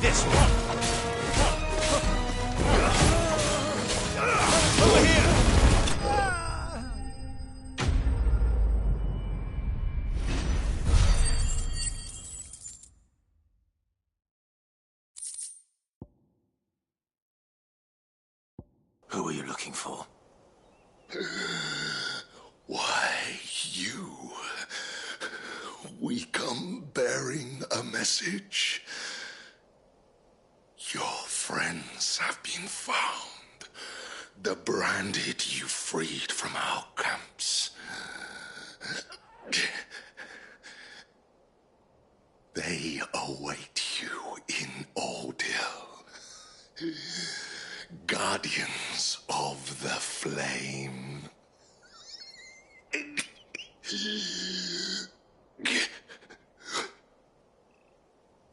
this. Over here! Who are you looking for? Why, you. We come bearing a message. Your friends have been found. The branded you freed from our camps. They await you in Ordeal. Guardians of the Flame.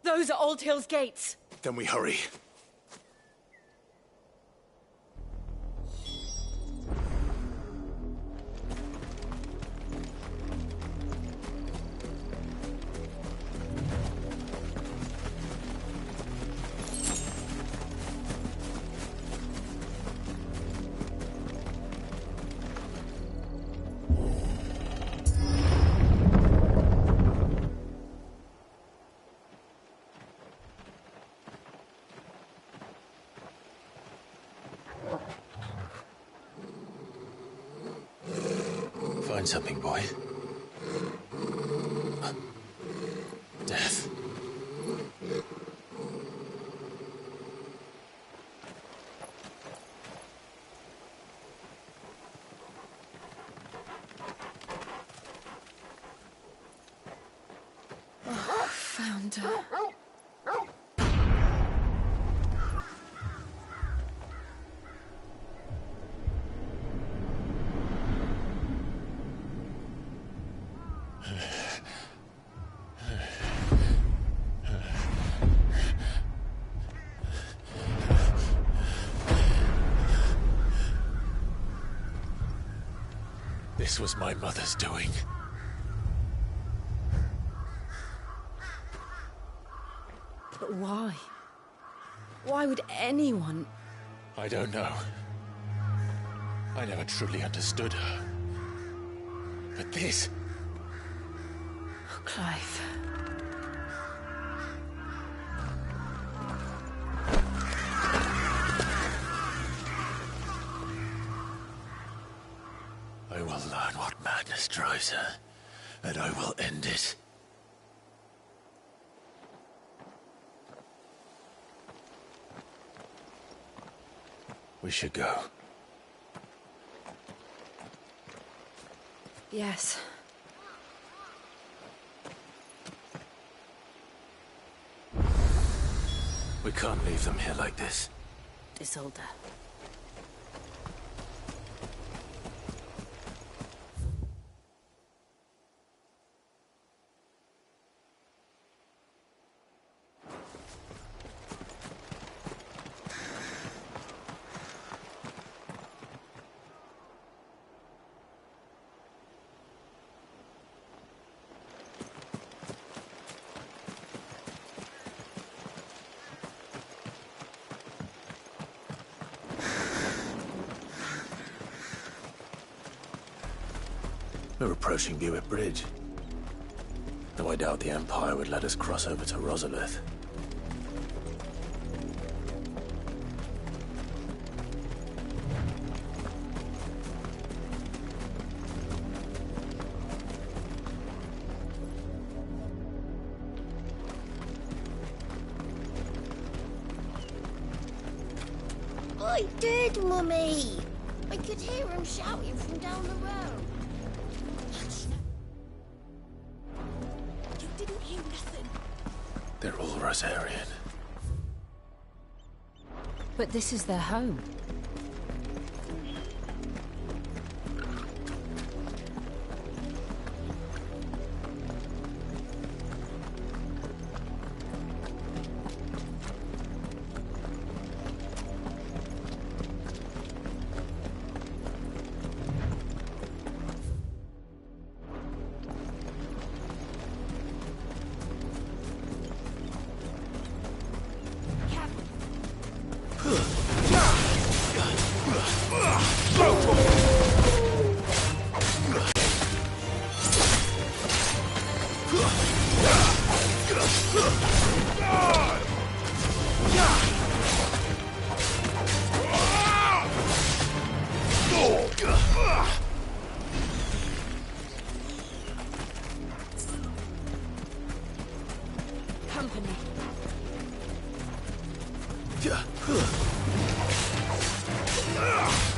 Those are Old Hill's gates. Then we hurry. Find something, boy. Death. Oh, found her. This was my mother's doing. But why? Why would anyone... I don't know. I never truly understood her. But this... Oh, Clive. I will learn what madness drives her, and I will end it. We should go. Yes. We can't leave them here like this. Isolde. We're approaching Buick Bridge. Though I doubt the Empire would let us cross over to Rosalith. I did, Mummy! I could hear him shouting from down the road. You didn't hear nothing. They're all Rosarian. But this is their home.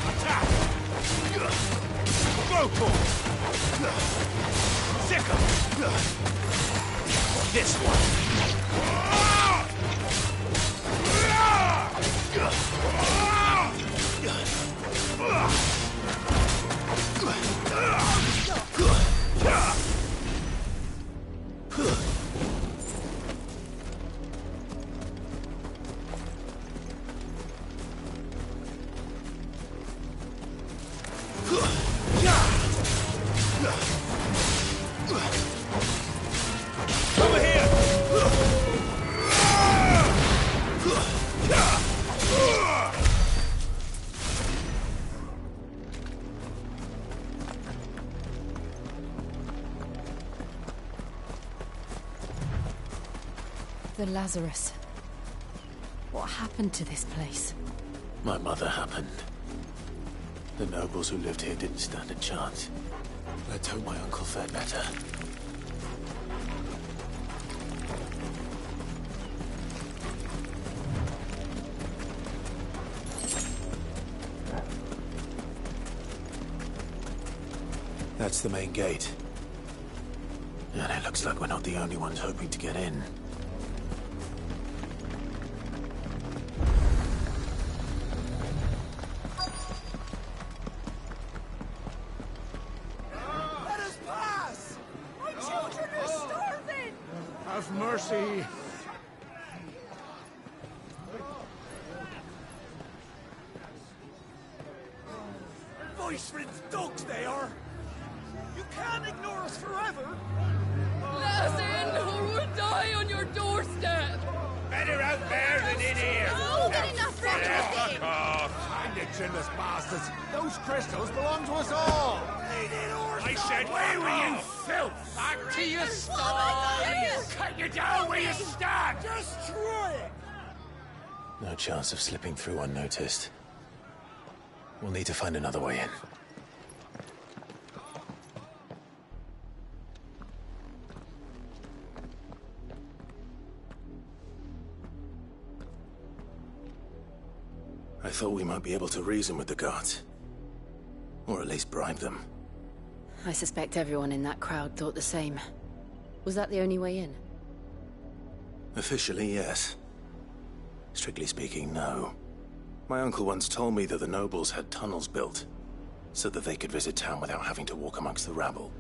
Attack! Vocal! Sickle! This one! Over here! The Lazarus. What happened to this place? My mother happened. The nobles who lived here didn't stand a chance. Let's hope my uncle fared better. That's the main gate. And it looks like we're not the only ones hoping to get in. Let us pass! My children are starving! Have mercy. Voice-riddled dogs they are! You can't ignore us forever! Let us in, or we'll die on your doorstep! Better out there than in here. Oh, get enough from Fuck off. Find it, chinless bastards! Those crystals belong to us all! I said, where were you, filth? Back to your stall. Cut you down where you stand. Destroy it! No chance of slipping through unnoticed. We'll need to find another way in. I thought we might be able to reason with the guards. Or at least bribe them. I suspect everyone in that crowd thought the same. Was that the only way in? Officially, yes. Strictly speaking, no. My uncle once told me that the nobles had tunnels built, so that they could visit town without having to walk amongst the rabble.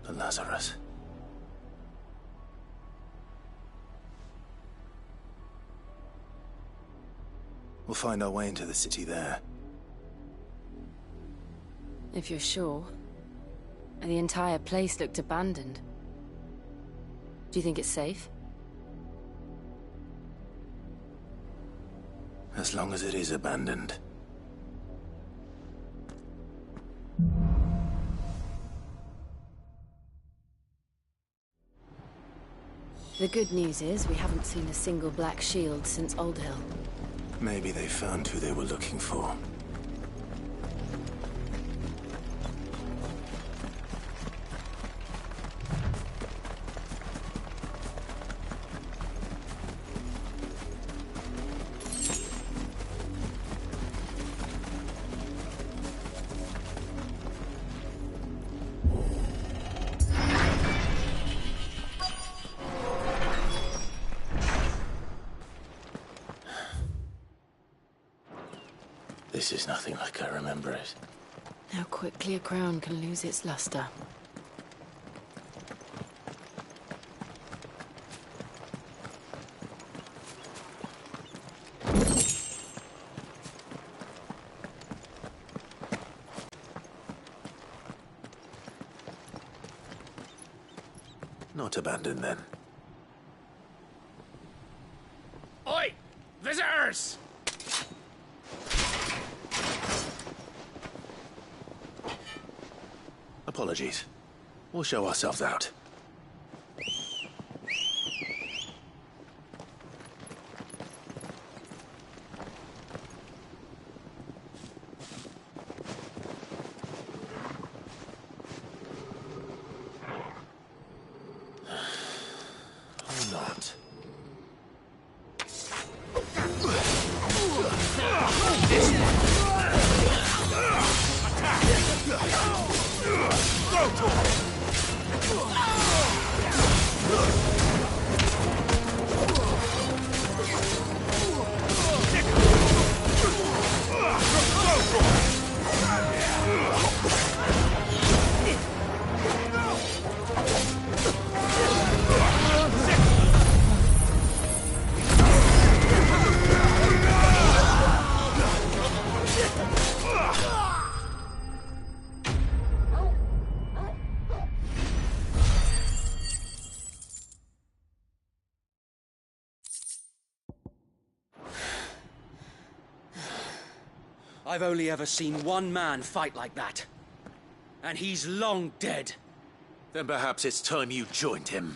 The Lazarus. We'll find our way into the city there. If you're sure. The entire place looked abandoned. Do you think it's safe? As long as it is abandoned. The good news is we haven't seen a single black shield since Old Hill. Maybe they found who they were looking for. This is nothing like I remember it. How quickly a crown can lose its luster. Not abandoned then. Oi! Visitors! Apologies. We'll show ourselves out. Or not. I've only ever seen one man fight like that. And he's long dead. Then perhaps it's time you joined him.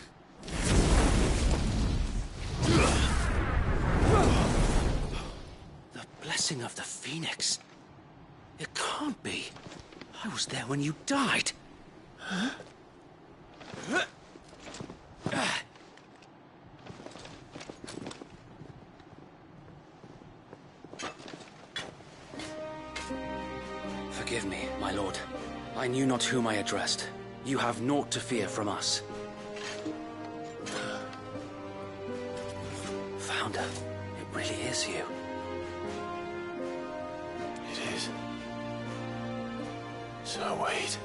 The blessing of the Phoenix. It can't be. I was there when you died. Huh? Forgive me, my lord. I knew not whom I addressed. You have naught to fear from us. Founder, it really is you. It is. So wait.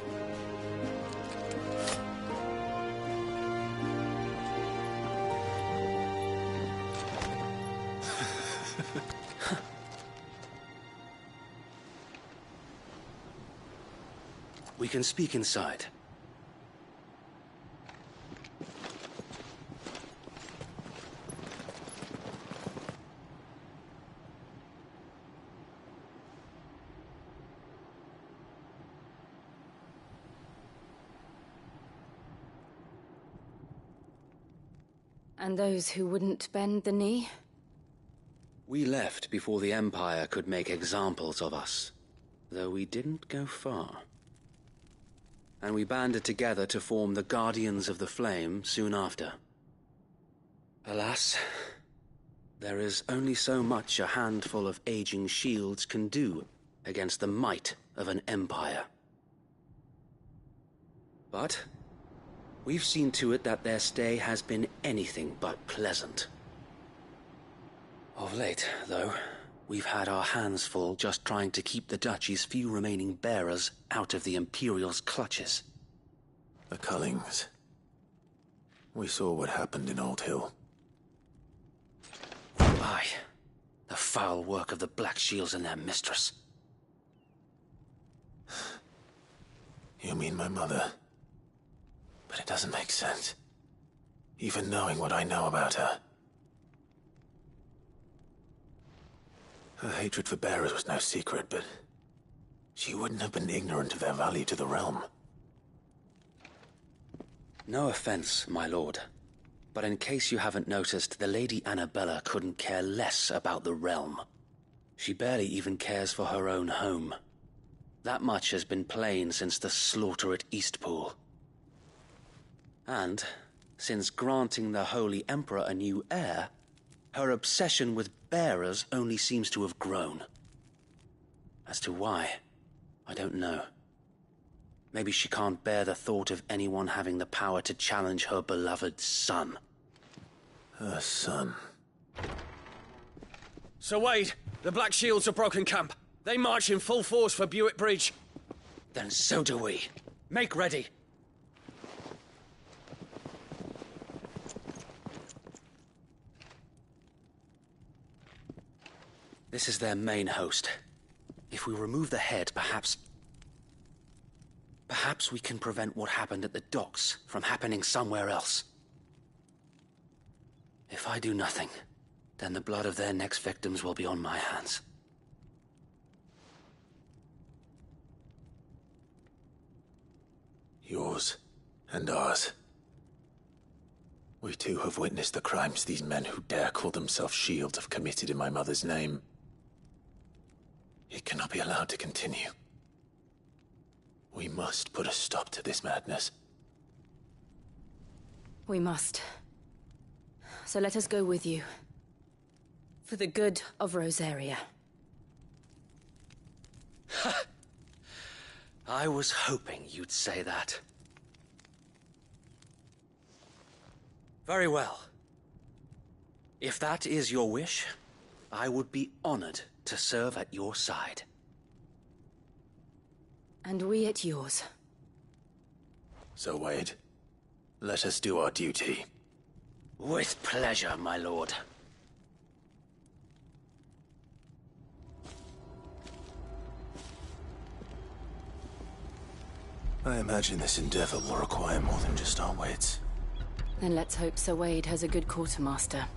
We can speak inside. And those who wouldn't bend the knee? We left before the Empire could make examples of us, though we didn't go far. And we banded together to form the Guardians of the Flame soon after. Alas, there is only so much a handful of aging shields can do against the might of an empire. But we've seen to it that their stay has been anything but pleasant. Of late, though, we've had our hands full just trying to keep the Duchy's few remaining bearers out of the Imperial's clutches. The Cullings. We saw what happened in Old Hill. Aye. The foul work of the Black Shields and their mistress. You mean my mother? But it doesn't make sense. Even knowing what I know about her. Her hatred for bearers was no secret, but she wouldn't have been ignorant of their value to the realm. No offense, my lord, but in case you haven't noticed, the Lady Annabella couldn't care less about the realm. She barely even cares for her own home. That much has been plain since the slaughter at Eastpool. And, since granting the Holy Emperor a new heir, her obsession with bearers only seems to have grown. As to why, I don't know. Maybe she can't bear the thought of anyone having the power to challenge her beloved son. Her son. Sir Wade, the Black Shields have broken camp. They march in full force for Buick Bridge. Then so do we. Make ready. This is their main host. If we remove the head, perhaps we can prevent what happened at the docks from happening somewhere else. If I do nothing, then the blood of their next victims will be on my hands. Yours and ours. We too have witnessed the crimes these men who dare call themselves Shield have committed in my mother's name. It cannot be allowed to continue. We must put a stop to this madness. We must. So let us go with you. For the good of Rosaria. I was hoping you'd say that. Very well. If that is your wish, I would be honored to serve at your side. And we at yours. So, Wade, let us do our duty. With pleasure, my lord. I imagine this endeavor will require more than just our wits. Then let's hope Sir Wade has a good quartermaster.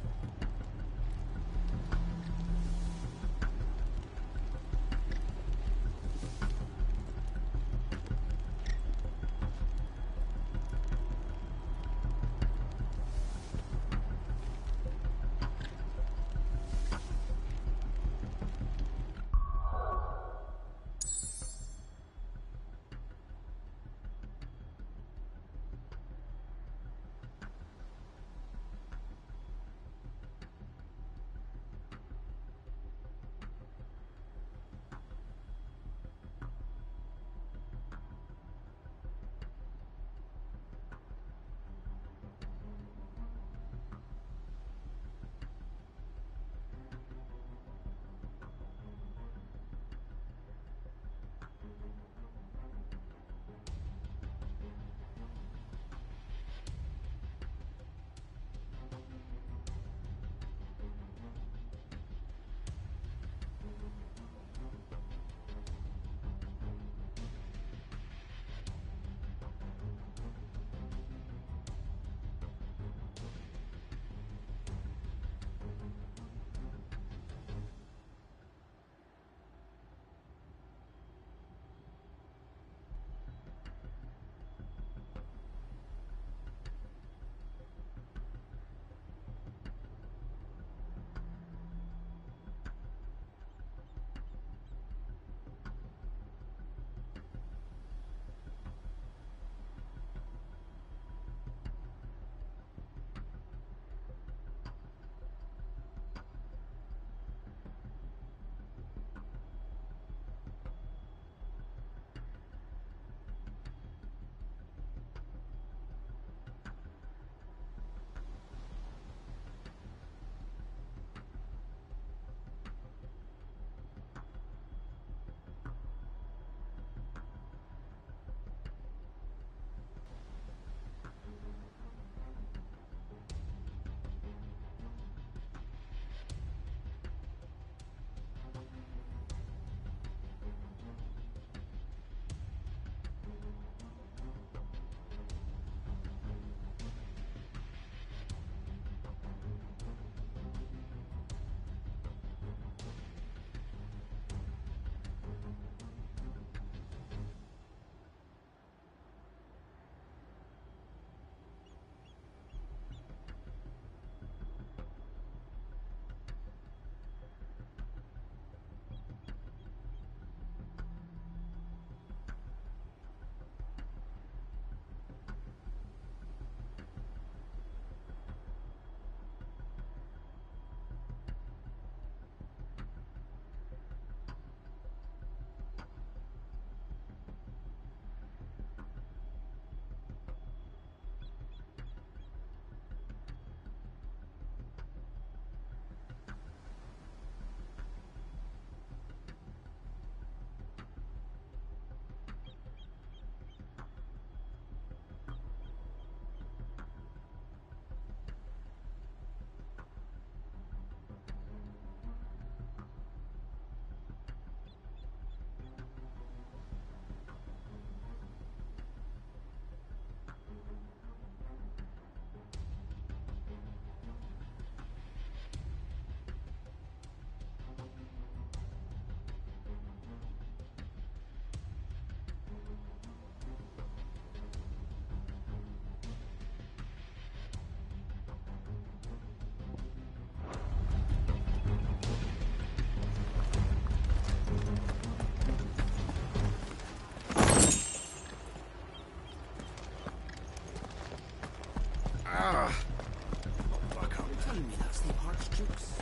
magics.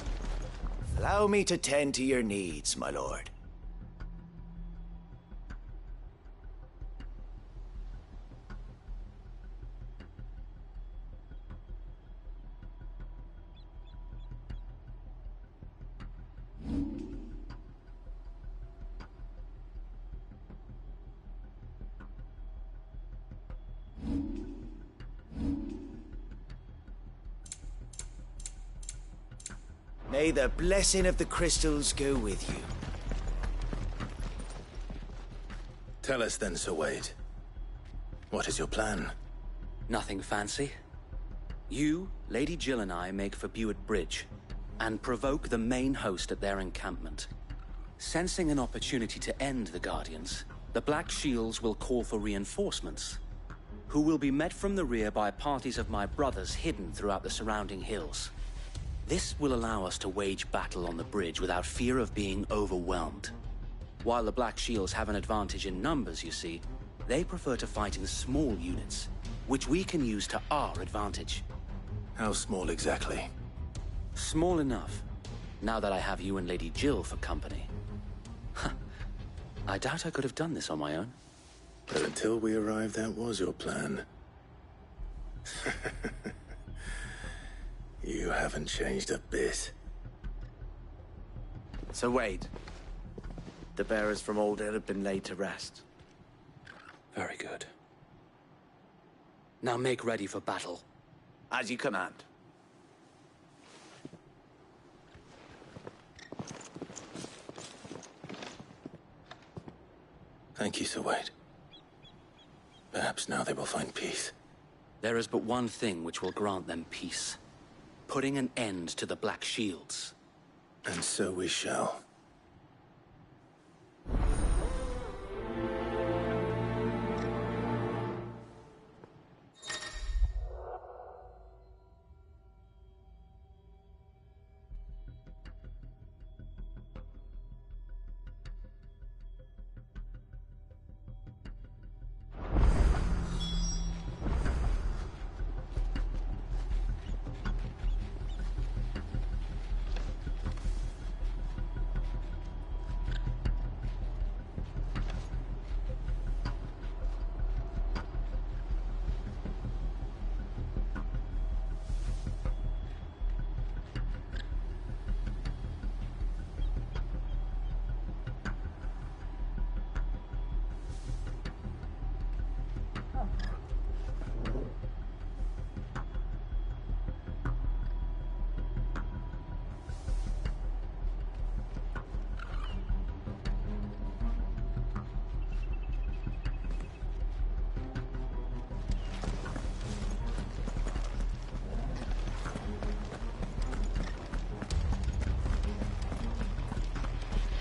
Allow me to tend to your needs, my lord. May the blessing of the crystals go with you. Tell us then, Sir Wade. What is your plan? Nothing fancy. You, Lady Jill and I make for Buett Bridge, and provoke the main host at their encampment. Sensing an opportunity to end the Guardians, the Black Shields will call for reinforcements, who will be met from the rear by parties of my brothers hidden throughout the surrounding hills. This will allow us to wage battle on the bridge without fear of being overwhelmed. While the Black Shields have an advantage in numbers, you see, they prefer to fight in small units, which we can use to our advantage. How small exactly? Small enough, now that I have you and Lady Jill for company. I doubt I could have done this on my own. But until we arrived, that was your plan. You haven't changed a bit. Sir Wade, the bearers from Old Hill have been laid to rest. Very good. Now make ready for battle. As you command. Thank you, Sir Wade. Perhaps now they will find peace. There is but one thing which will grant them peace. Putting an end to the Black Shields. And so we shall.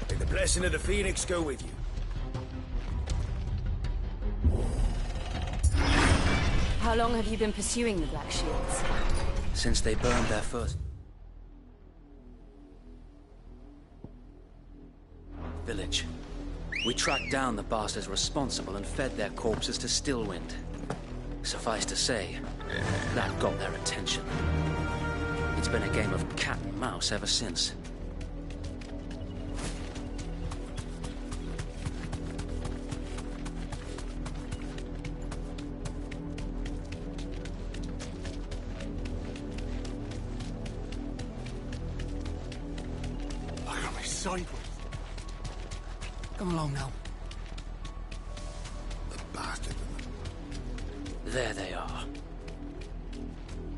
May the blessing of the Phoenix go with you. How long have you been pursuing the Black Shields? Since they burned their first village. We tracked down the bastards responsible and fed their corpses to Stillwind. Suffice to say, that got their attention. It's been a game of cat and mouse ever since. Look at me sideways. Come along now. The bastard. There they are.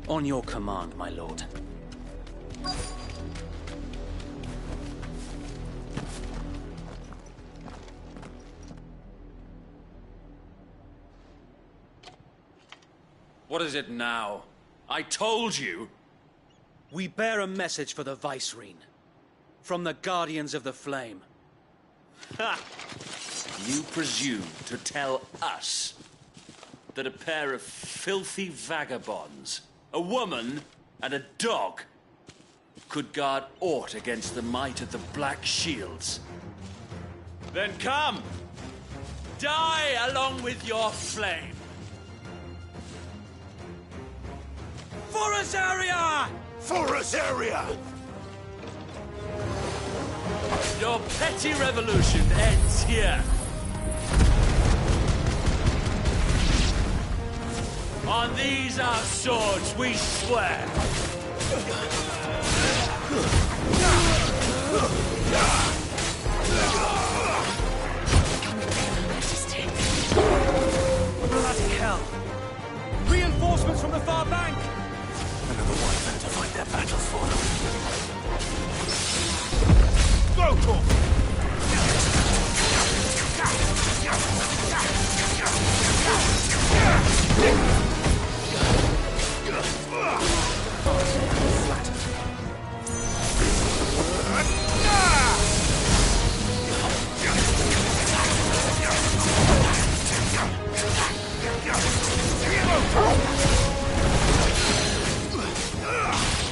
On your command, my lord. What is it now? I told you! We bear a message for the Vicereine. From the Guardians of the Flame. Ha! You presume to tell us that a pair of filthy vagabonds, a woman and a dog, could guard aught against the might of the Black Shields? Then come! Die along with your flame! For Azaria! For Azaria! Your petty revolution ends here. On these our swords we swear. Bloody hell! Reinforcements from the far bank! Another one of them to fight their battles for them. Go, Torp!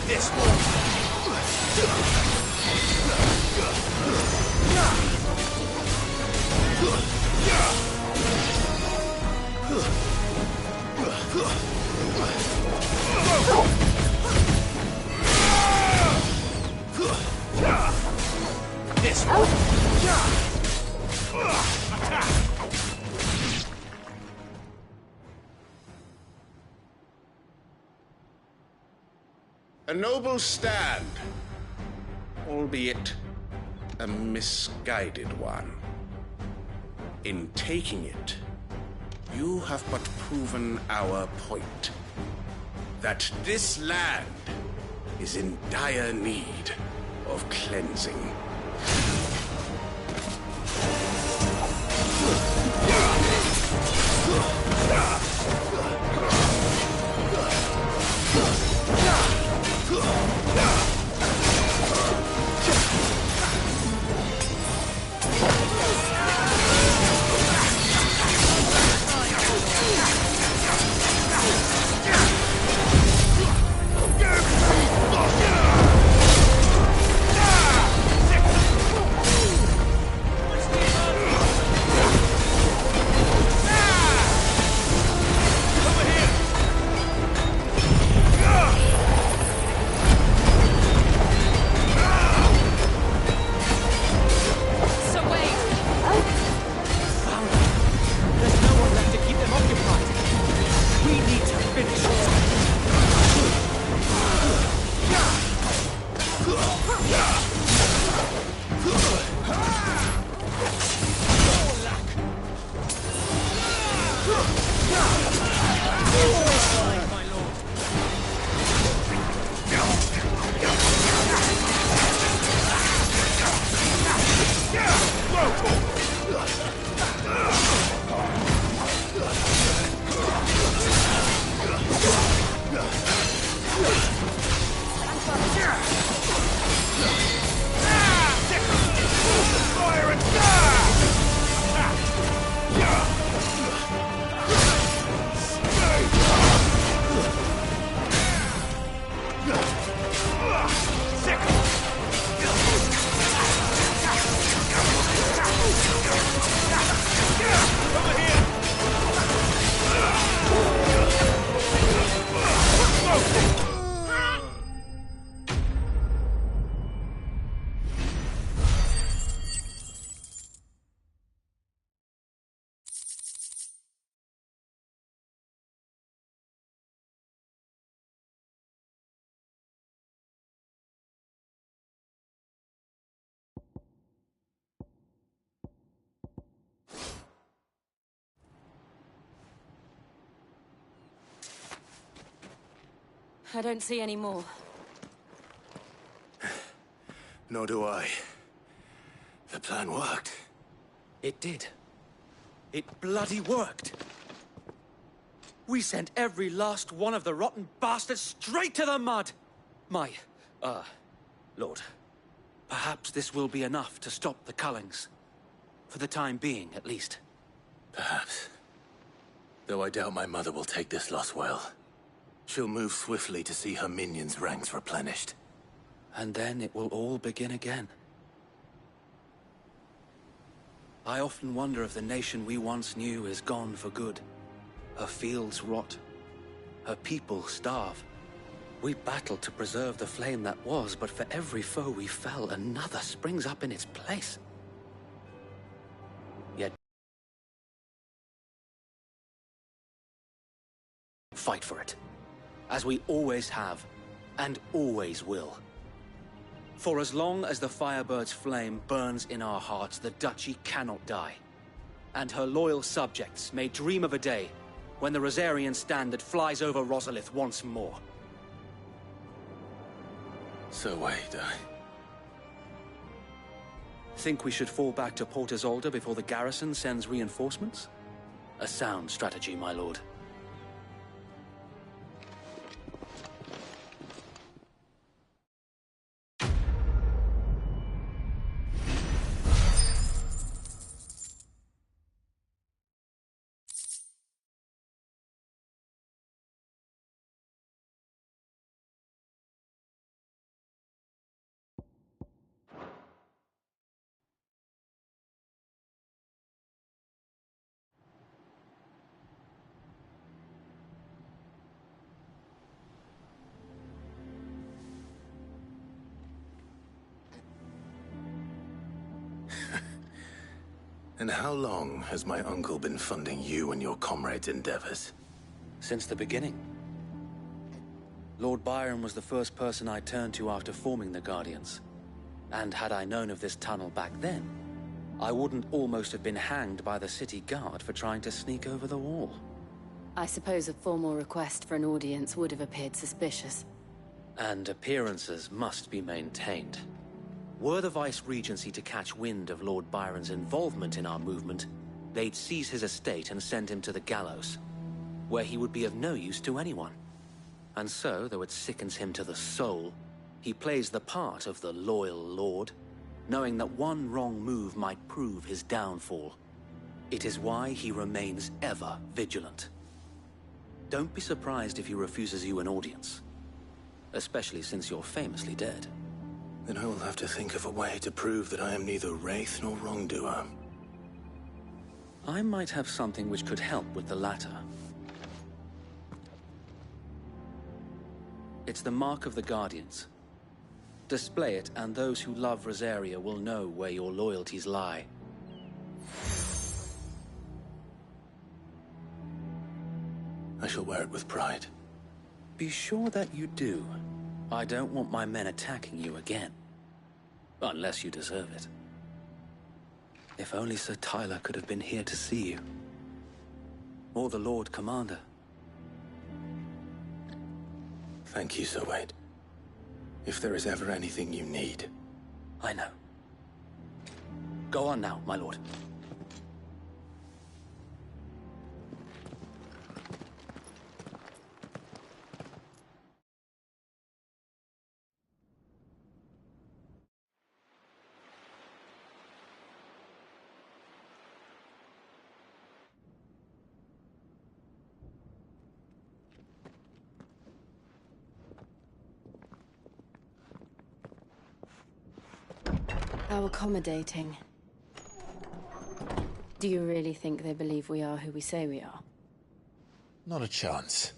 This one. This one. A noble stand, albeit a misguided one. In taking it, you have but proven our point. That this land is in dire need of cleansing. I don't see any more. Nor do I. The plan worked. It did. It bloody worked. We sent every last one of the rotten bastards straight to the mud! Lord. Perhaps this will be enough to stop the Cullings. For the time being, at least. Perhaps. Though I doubt my mother will take this loss well. She'll move swiftly to see her minions' ranks replenished. And then it will all begin again. I often wonder if the nation we once knew is gone for good. Her fields rot. Her people starve. We battled to preserve the flame that was, but for every foe we fell, another springs up in its place. Yet fight for it, as we always have, and always will. For as long as the Firebird's flame burns in our hearts, the Duchy cannot die. And her loyal subjects may dream of a day when the Rosarian standard flies over Rosalith once more. So wait, Think we should fall back to Port Isolde before the garrison sends reinforcements? A sound strategy, my lord. And how long has my uncle been funding you and your comrades' endeavors? Since the beginning. Lord Byron was the first person I turned to after forming the Guardians. And had I known of this tunnel back then, I wouldn't almost have been hanged by the city guard for trying to sneak over the wall. I suppose a formal request for an audience would have appeared suspicious. And appearances must be maintained. Were the Vice-Regency to catch wind of Lord Byron's involvement in our movement, they'd seize his estate and send him to the gallows, where he would be of no use to anyone. And so, though it sickens him to the soul, he plays the part of the loyal lord, knowing that one wrong move might prove his downfall. It is why he remains ever vigilant. Don't be surprised if he refuses you an audience, especially since you're famously dead. Then I will have to think of a way to prove that I am neither wraith nor wrongdoer. I might have something which could help with the latter. It's the mark of the Guardians. Display it, and those who love Rosaria will know where your loyalties lie. I shall wear it with pride. Be sure that you do. I don't want my men attacking you again. Unless you deserve it. If only Sir Tyler could have been here to see you. Or the Lord Commander. Thank you, Sir Wade. If there is ever anything you need. I know. Go on now, my lord. How accommodating. Do you really think they believe we are who we say we are? Not a chance.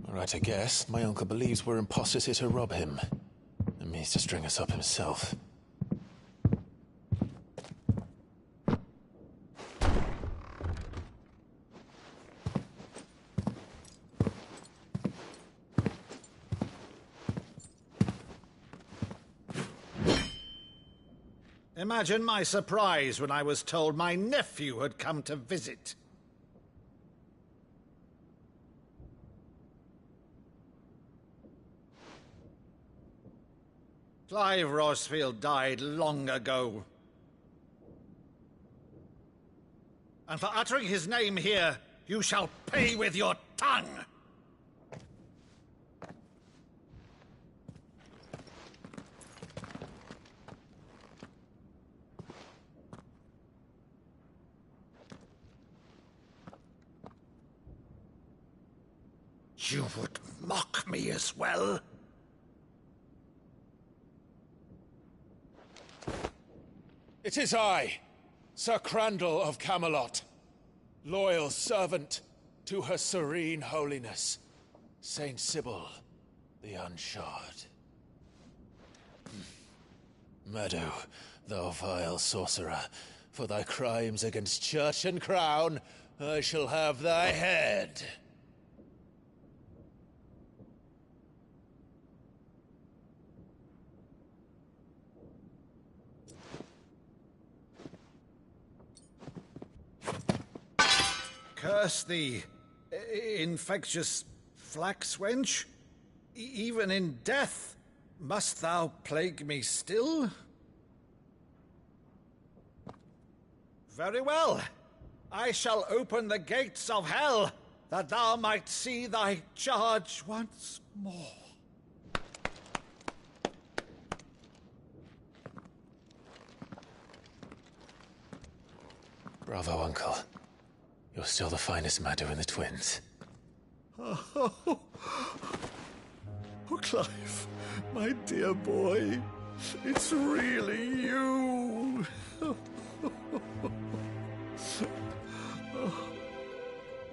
All right, I guess. My uncle believes we're imposters here to rob him. And means to string us up himself. Imagine my surprise when I was told my nephew had come to visit. Clive Rosfield died long ago. And for uttering his name here, you shall pay with your tongue! You would mock me as well? It is I, Sir Crandall of Camelot, loyal servant to Her Serene Holiness, Saint Sybil the Unshod. Meadow, thou vile sorcerer, for thy crimes against church and crown, I shall have thy head. Curse thee, infectious flax wench. Even in death, must thou plague me still? Very well. I shall open the gates of hell, that thou might see thy charge once more. Bravo, Uncle. You're still the finest Maddo in the twins. Oh, Clive, my dear boy, it's really you.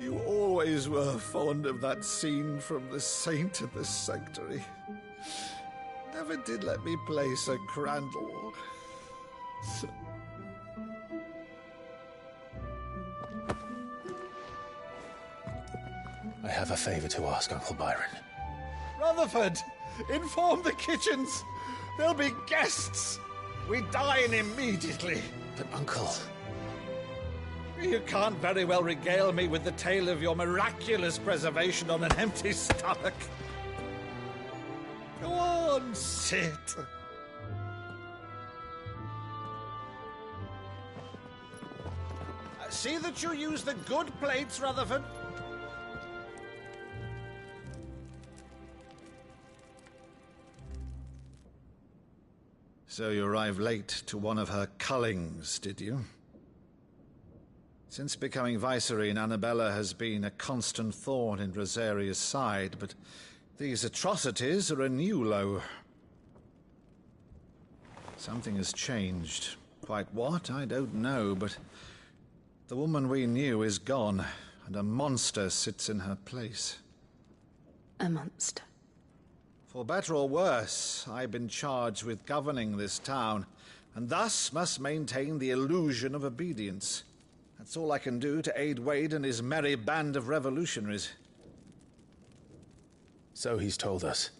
You always were fond of that scene from The Saint of the Sanctuary. Never did let me play Sir Crandall. I have a favor to ask, Uncle Byron. Rutherford, inform the kitchens. There'll be guests. We dine immediately. But, Uncle... You can't very well regale me with the tale of your miraculous preservation on an empty stomach. Go on, sit. See that you use the good plates, Rutherford. So you arrived late to one of her cullings, did you? Since becoming Vicereine, Annabella has been a constant thorn in Rosaria's side, but these atrocities are a new low. Something has changed. Quite what, I don't know, but the woman we knew is gone, and a monster sits in her place. A monster? For better or worse, I've been charged with governing this town, and thus must maintain the illusion of obedience. That's all I can do to aid Wade and his merry band of revolutionaries. So he's told us.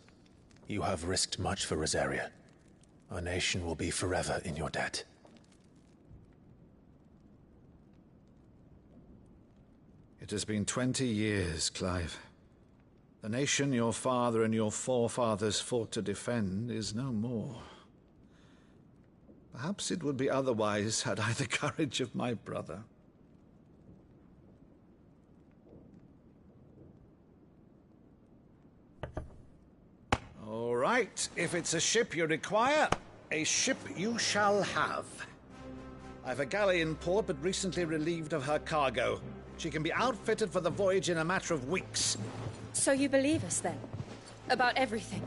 You have risked much for Rosaria. Our nation will be forever in your debt. It has been 20 years, Clive. The nation your father and your forefathers fought to defend is no more. Perhaps it would be otherwise had I the courage of my brother. All right, if it's a ship you require, a ship you shall have. I've a galley in port, but recently relieved of her cargo. She can be outfitted for the voyage in a matter of weeks. So you believe us, then? About everything?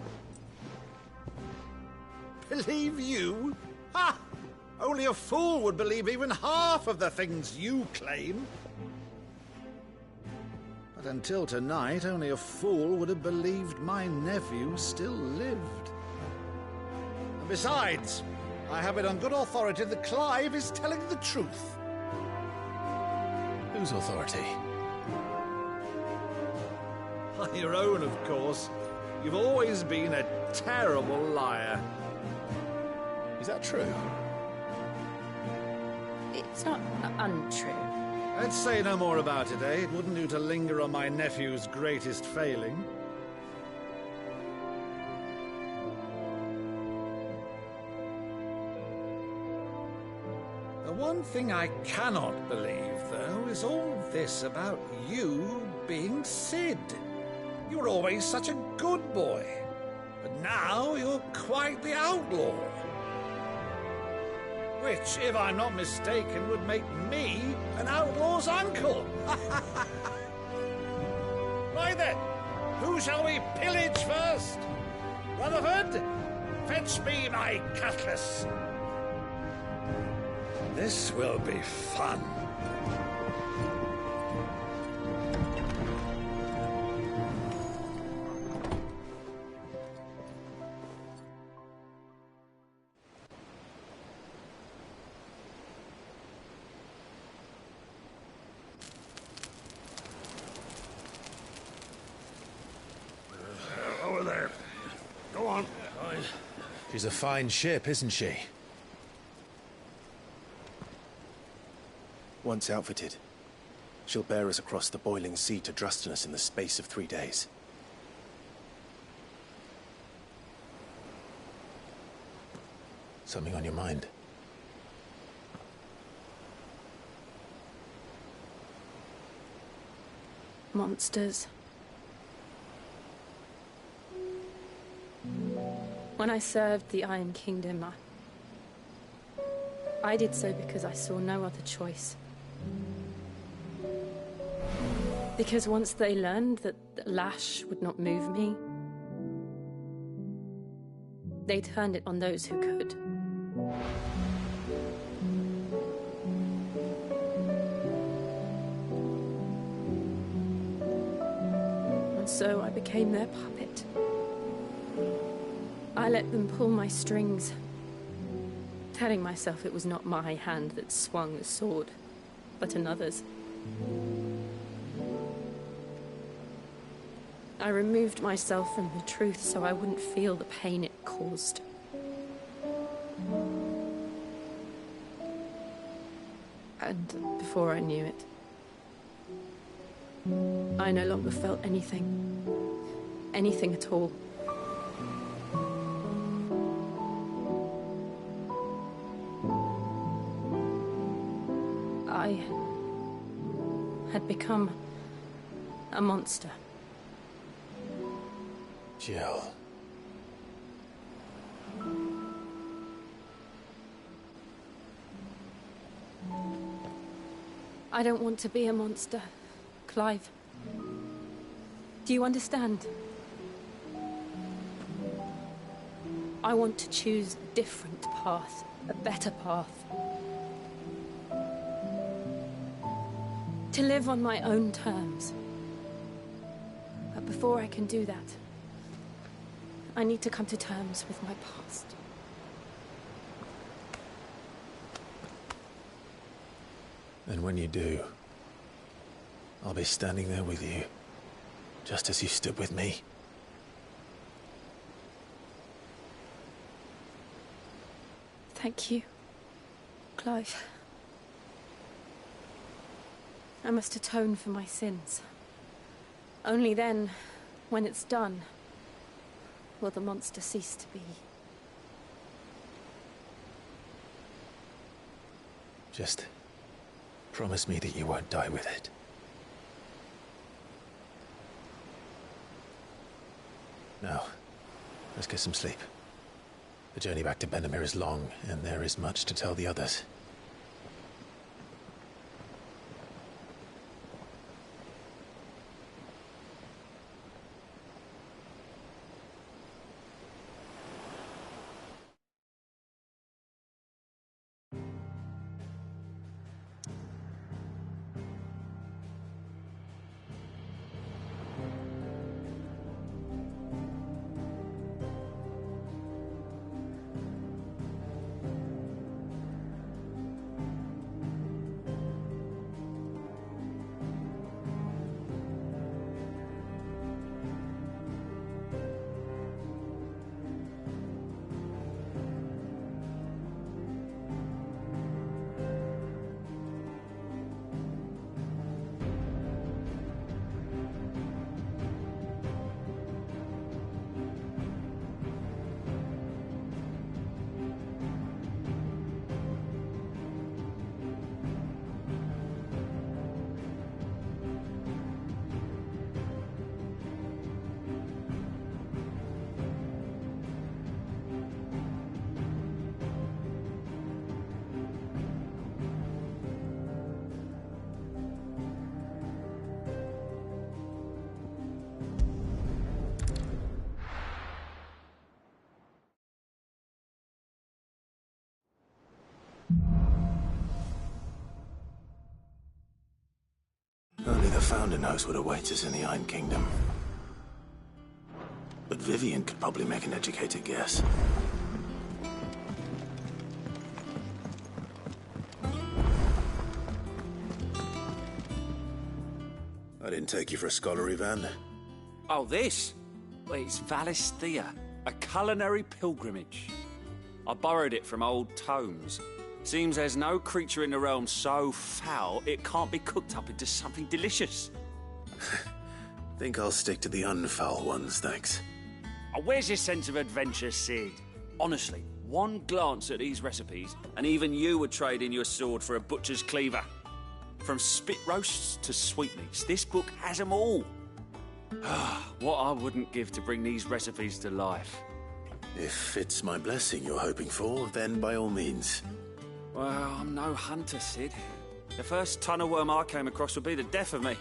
Believe you? Ha! Only a fool would believe even half of the things you claim. But until tonight, only a fool would have believed my nephew still lived. And besides, I have it on good authority that Clive is telling the truth. Whose authority? Your own, of course. You've always been a terrible liar. Is that true? It's not untrue. Let's say no more about it, eh? It wouldn't do to linger on my nephew's greatest failing. The one thing I cannot believe, though, is all this about you being Sid. You were always such a good boy, but now you're quite the outlaw. Which, if I'm not mistaken, would make me an outlaw's uncle. Right then, who shall we pillage first? Rutherford, fetch me my cutlass. This will be fun. Over there. Go on. She's a fine ship, isn't she? Once outfitted, she'll bear us across the boiling sea to Drustinus in the space of 3 days. Something on your mind? Monsters. When I served the Iron Kingdom, I did so because I saw no other choice. Because once they learned that the lash would not move me, they turned it on those who could. And so I became their puppet. I let them pull my strings, telling myself it was not my hand that swung the sword, but another's. I removed myself from the truth so I wouldn't feel the pain it caused. And before I knew it, I no longer felt anything. Anything at all. I had become a monster. Jill. I don't want to be a monster, Clive. Do you understand? I want to choose a different path, a better path. To live on my own terms. But before I can do that, I need to come to terms with my past. And when you do, I'll be standing there with you, just as you stood with me. Thank you, Clive. I must atone for my sins. Only then, when it's done, will the monster cease to be. Just promise me that you won't die with it. Now, let's get some sleep. The journey back to Benamir is long, and there is much to tell the others. Founder knows what awaits us in the Iron Kingdom. But Vivian could probably make an educated guess. I didn't take you for a scholar, Ivan. Oh, this? Well, it's Valisthea, a culinary pilgrimage. I borrowed it from old tomes. Seems there's no creature in the realm so foul it can't be cooked up into something delicious. Think I'll stick to the unfoul ones, thanks. Oh, where's your sense of adventure, Sid? Honestly, one glance at these recipes, and even you would trade in your sword for a butcher's cleaver. From spit roasts to sweetmeats, this book has them all. What I wouldn't give to bring these recipes to life. If it's my blessing you're hoping for, then by all means. Well, I'm no hunter, Sid. The first tunnel worm I came across would be the death of me.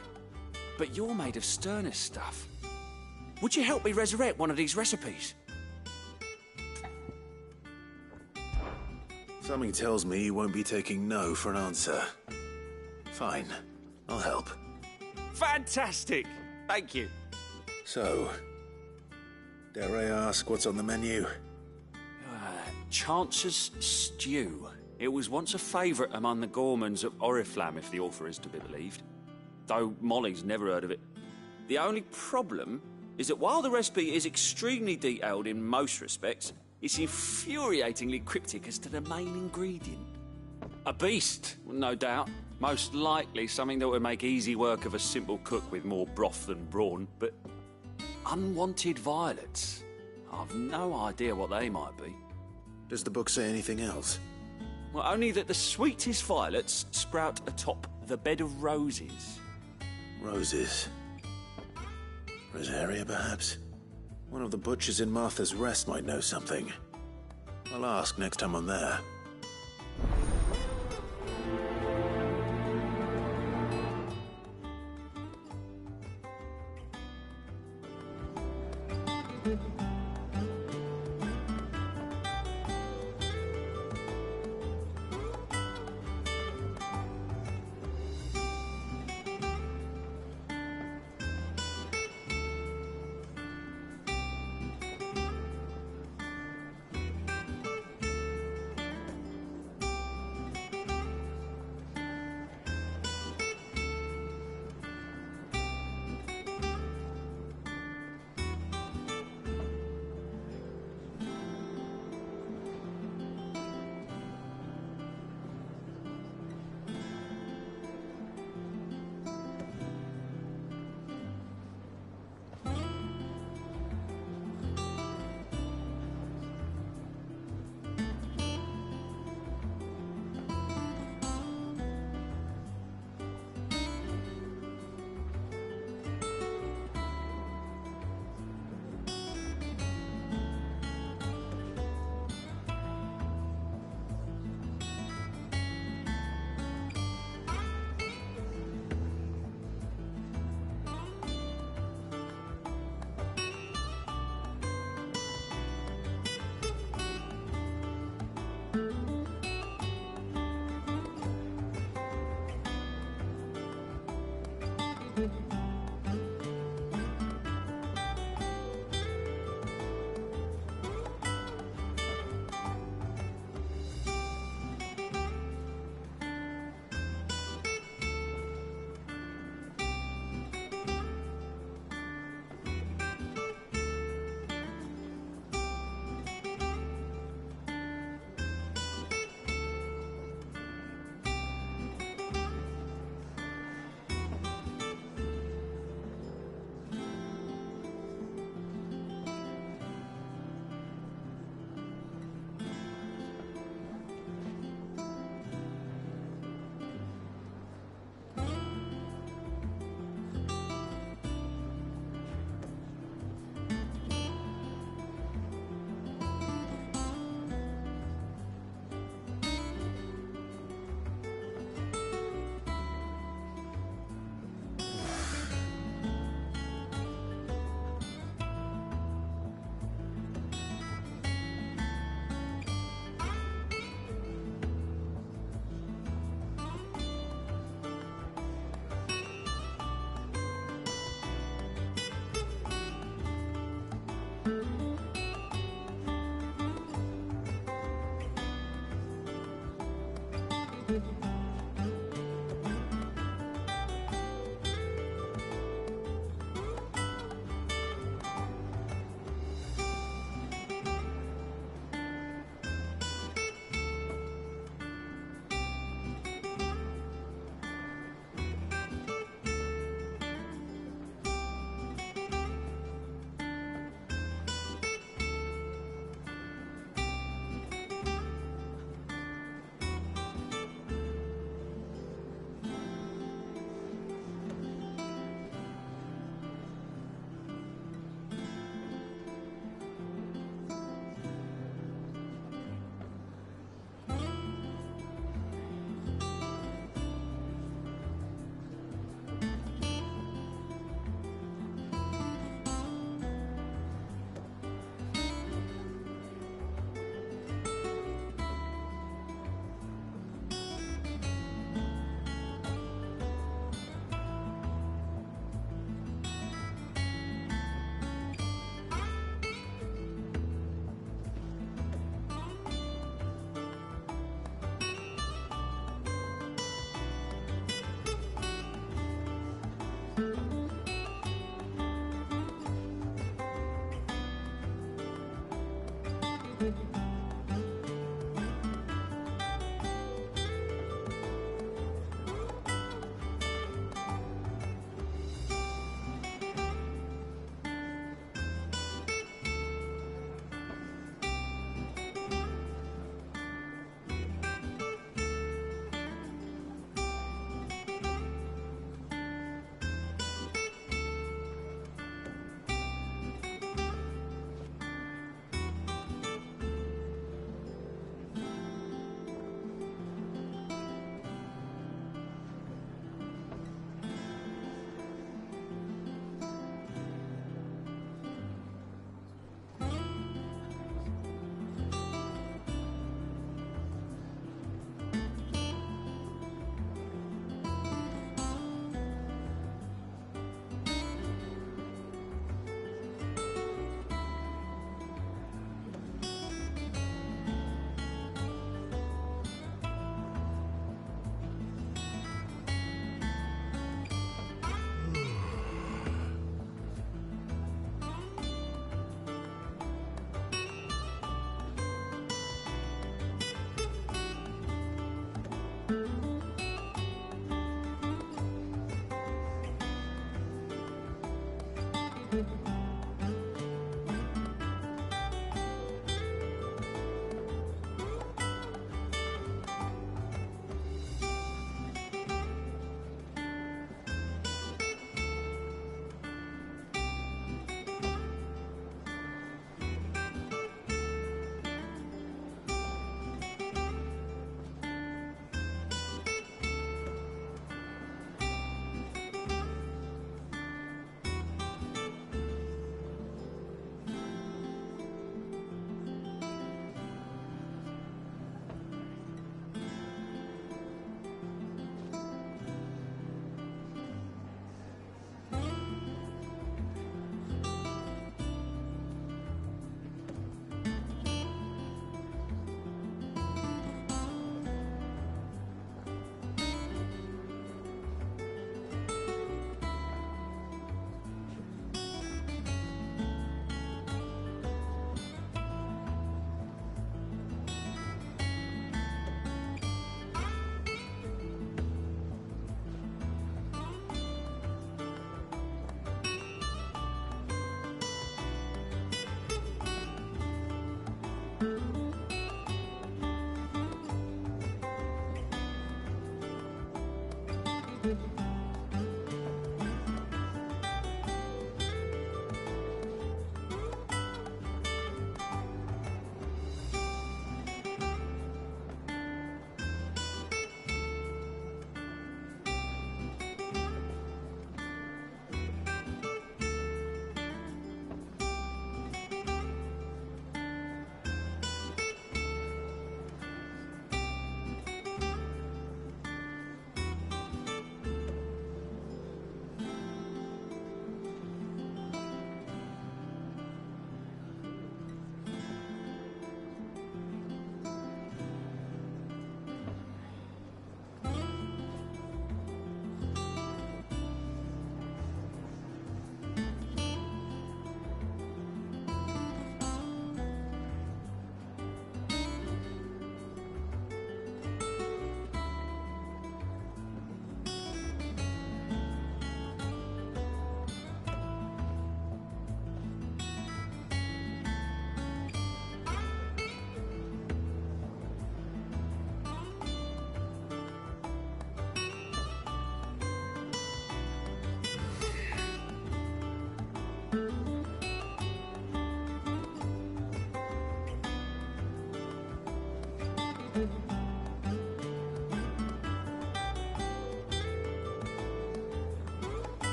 But you're made of sterner stuff. Would you help me resurrect one of these recipes? Something tells me you won't be taking no for an answer. Fine, I'll help. Fantastic! Thank you. So, dare I ask what's on the menu? Chance's Stew. It was once a favourite among the gourmands of Oriflamme, if the author is to be believed. Though Molly's never heard of it. The only problem is that while the recipe is extremely detailed in most respects, it's infuriatingly cryptic as to the main ingredient. A beast, no doubt. Most likely something that would make easy work of a simple cook with more broth than brawn, but unwanted violets. I've no idea what they might be. Does the book say anything else? Well, only that the sweetest violets sprout atop the bed of roses. Roses. Rosaria, perhaps? One of the butchers in Martha's Rest might know something. I'll ask next time I'm there.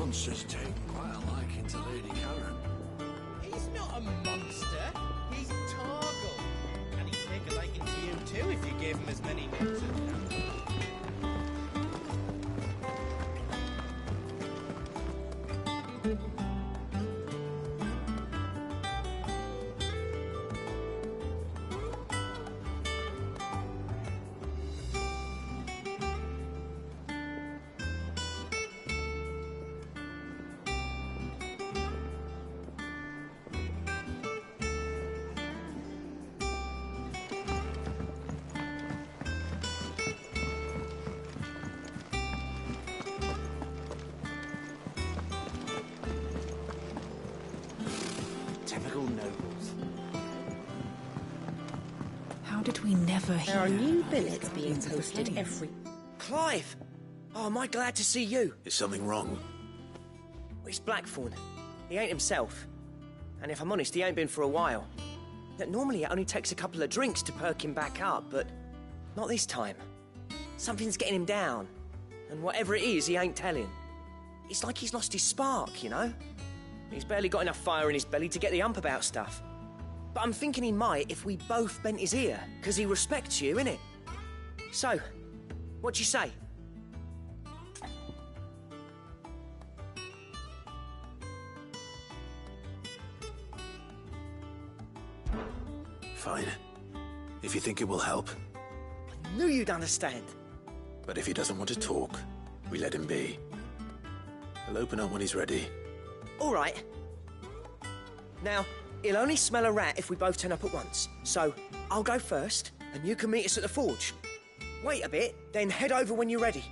monster's taken quite a liking to Lady Karen. He's not a monster. He's Targle. And he'd take a liking to you too if you gave him as many notes as that. Typical nobles. How did we never hear? There are new billets being posted every... Clive! Oh, am I glad to see you? Is something wrong? It's Blackthorn. He ain't himself. And if I'm honest, he ain't been for a while. Normally it only takes a couple of drinks to perk him back up, but not this time. Something's getting him down. And whatever it is, he ain't telling. It's like he's lost his spark, you know? He's barely got enough fire in his belly to get the ump about stuff. But I'm thinking he might if we both bent his ear, because he respects you, innit? So, what you say? Fine. If you think it will help. I knew you'd understand. But if he doesn't want to talk, we let him be. He'll open up when he's ready. All right. Now, he'll only smell a rat if we both turn up at once. So, I'll go first, and you can meet us at the forge. Wait a bit, then head over when you're ready.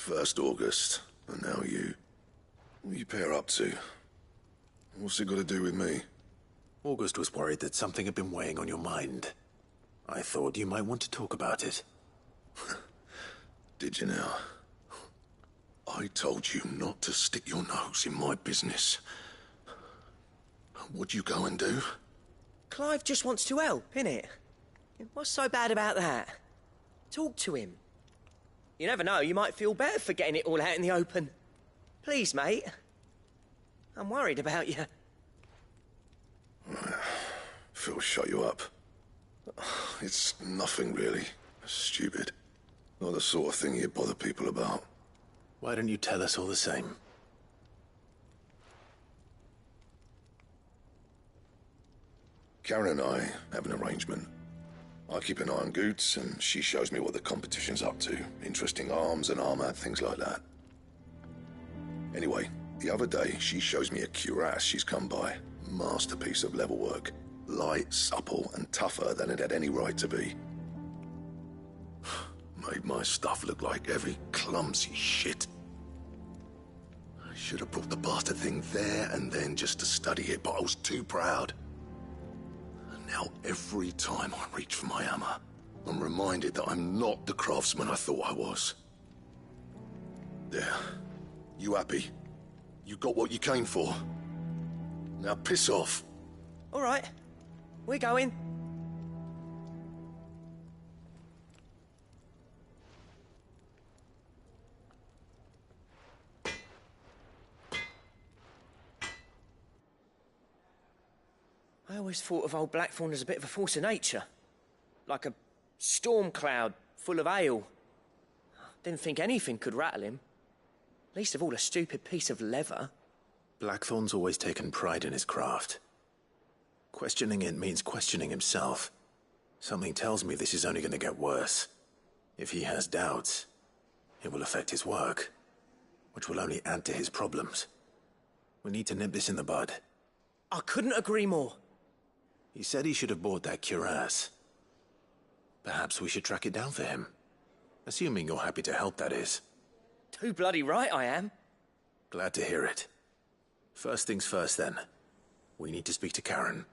First August, and now you. What are you pair up to? What's it got to do with me? August was worried that something had been weighing on your mind. I thought you might want to talk about it. Did you now? I told you not to stick your nose in my business. What'd you go and do? Clive just wants to help, innit? What's so bad about that? Talk to him. You never know, you might feel better for getting it all out in the open. Please, mate. I'm worried about you. Phil shut you up. It's nothing, really. Stupid. Not the sort of thing you bother people about. Why don't you tell us all the same? Karen and I have an arrangement. I keep an eye on Goots, and she shows me what the competition's up to. Interesting arms and armor, things like that. Anyway, the other day, she shows me a cuirass she's come by. Masterpiece of level work. Light, supple, and tougher than it had any right to be. Made my stuff look like heavy, clumsy shit. I should have brought the bastard thing there and then just to study it, but I was too proud. And now every time I reach for my hammer, I'm reminded that I'm not the craftsman I thought I was. There. You happy? You got what you came for. Now piss off. All right. We're going. I always thought of old Blackthorn as a bit of a force of nature. Like a storm cloud full of hail. Didn't think anything could rattle him. Least of all a stupid piece of leather. Blackthorn's always taken pride in his craft. Questioning it means questioning himself. Something tells me this is only going to get worse. If he has doubts, it will affect his work, which will only add to his problems. We need to nip this in the bud. I couldn't agree more. He said he should have bought that cuirass. Perhaps we should track it down for him. Assuming you're happy to help, that is. Too bloody right I am. Glad to hear it. First things first, then. We need to speak to Karen.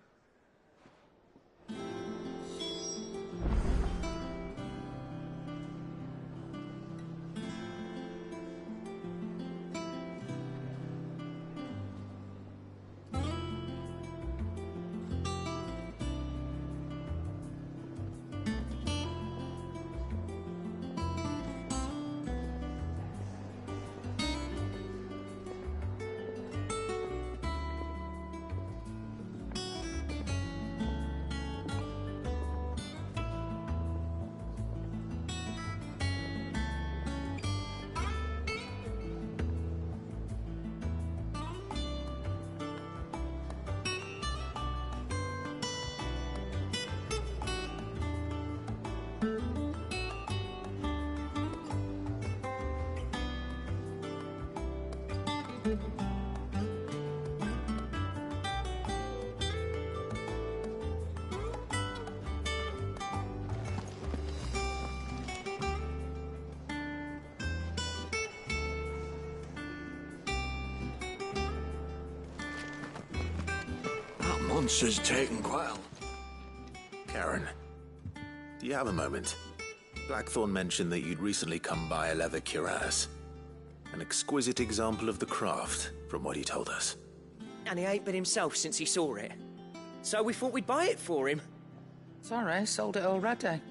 Monster's taken quite Karen, do you have a moment? Blackthorn mentioned that you'd recently come by a leather cuirass. An exquisite example of the craft, from what he told us. And he ain't been himself since he saw it. So we thought we'd buy it for him. Sorry, sold it already.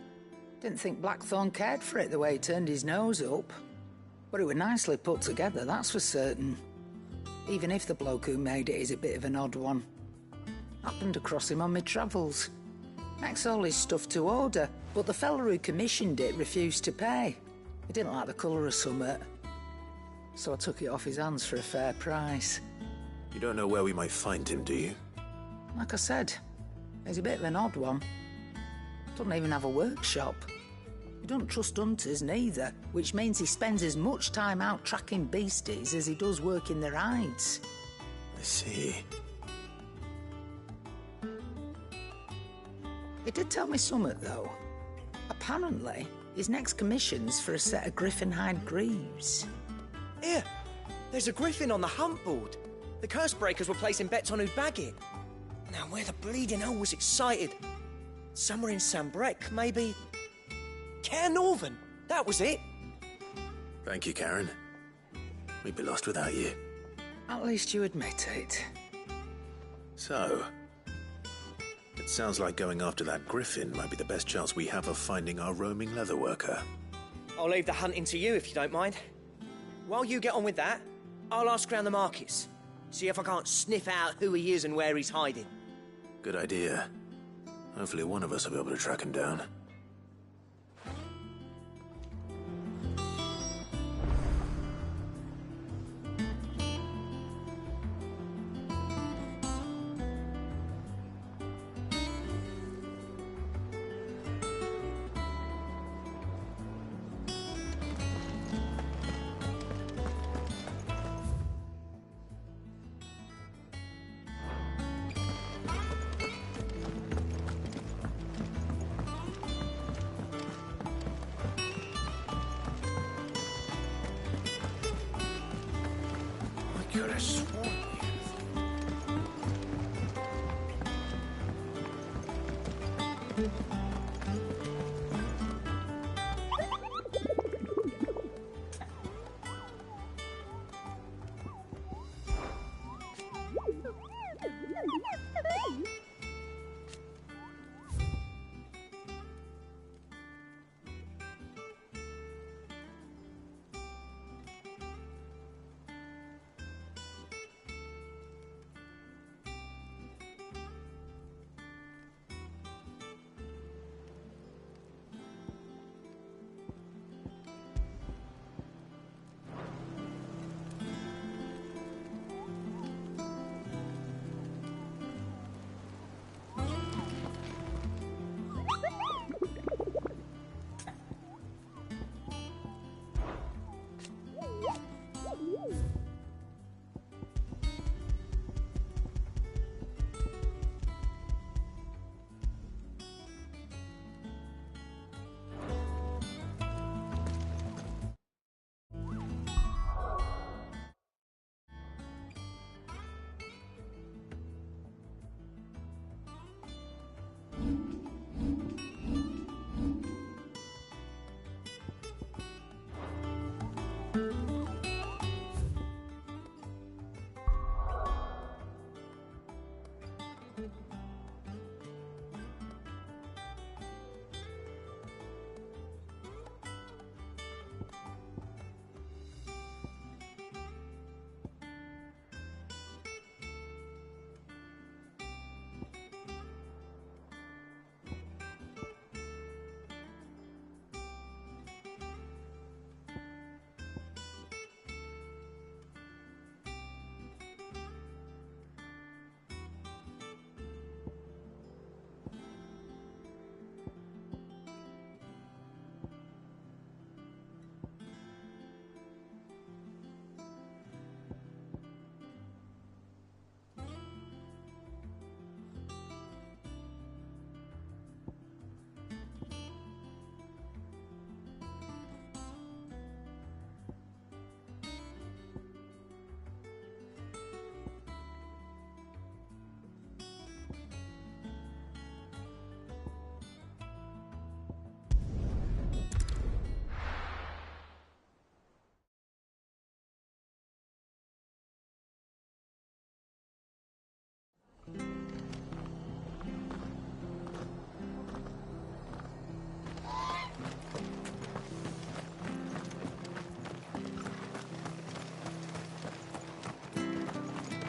Didn't think Blackthorn cared for it the way he turned his nose up. But it was nicely put together, that's for certain. Even if the bloke who made it is a bit of an odd one. Happened across him on my travels. Makes all his stuff to order, but the fella who commissioned it refused to pay. He didn't like the colour of summit. So I took it off his hands for a fair price. You don't know where we might find him, do you? Like I said, he's a bit of an odd one. Doesn't even have a workshop. He don't trust hunters neither, which means he spends as much time out tracking beasties as he does working their hides. I see. He did tell me something, though. Apparently, his next commission's for a set of griffin hide greaves. Here, there's a griffin on the hunt board. The curse breakers were placing bets on who'd bag it. Now, where the bleeding hell was excited? Somewhere in Sambrec, maybe... Care Northern, that was it. Thank you, Karen. We'd be lost without you. At least you admit it. So, the Sounds like going after that griffin might be the best chance we have of finding our roaming leatherworker. I'll leave the hunting to you if you don't mind. While you get on with that, I'll ask around the markets. See if I can't sniff out who he is and where he's hiding. Good idea. Hopefully one of us will be able to track him down. Could have sworn.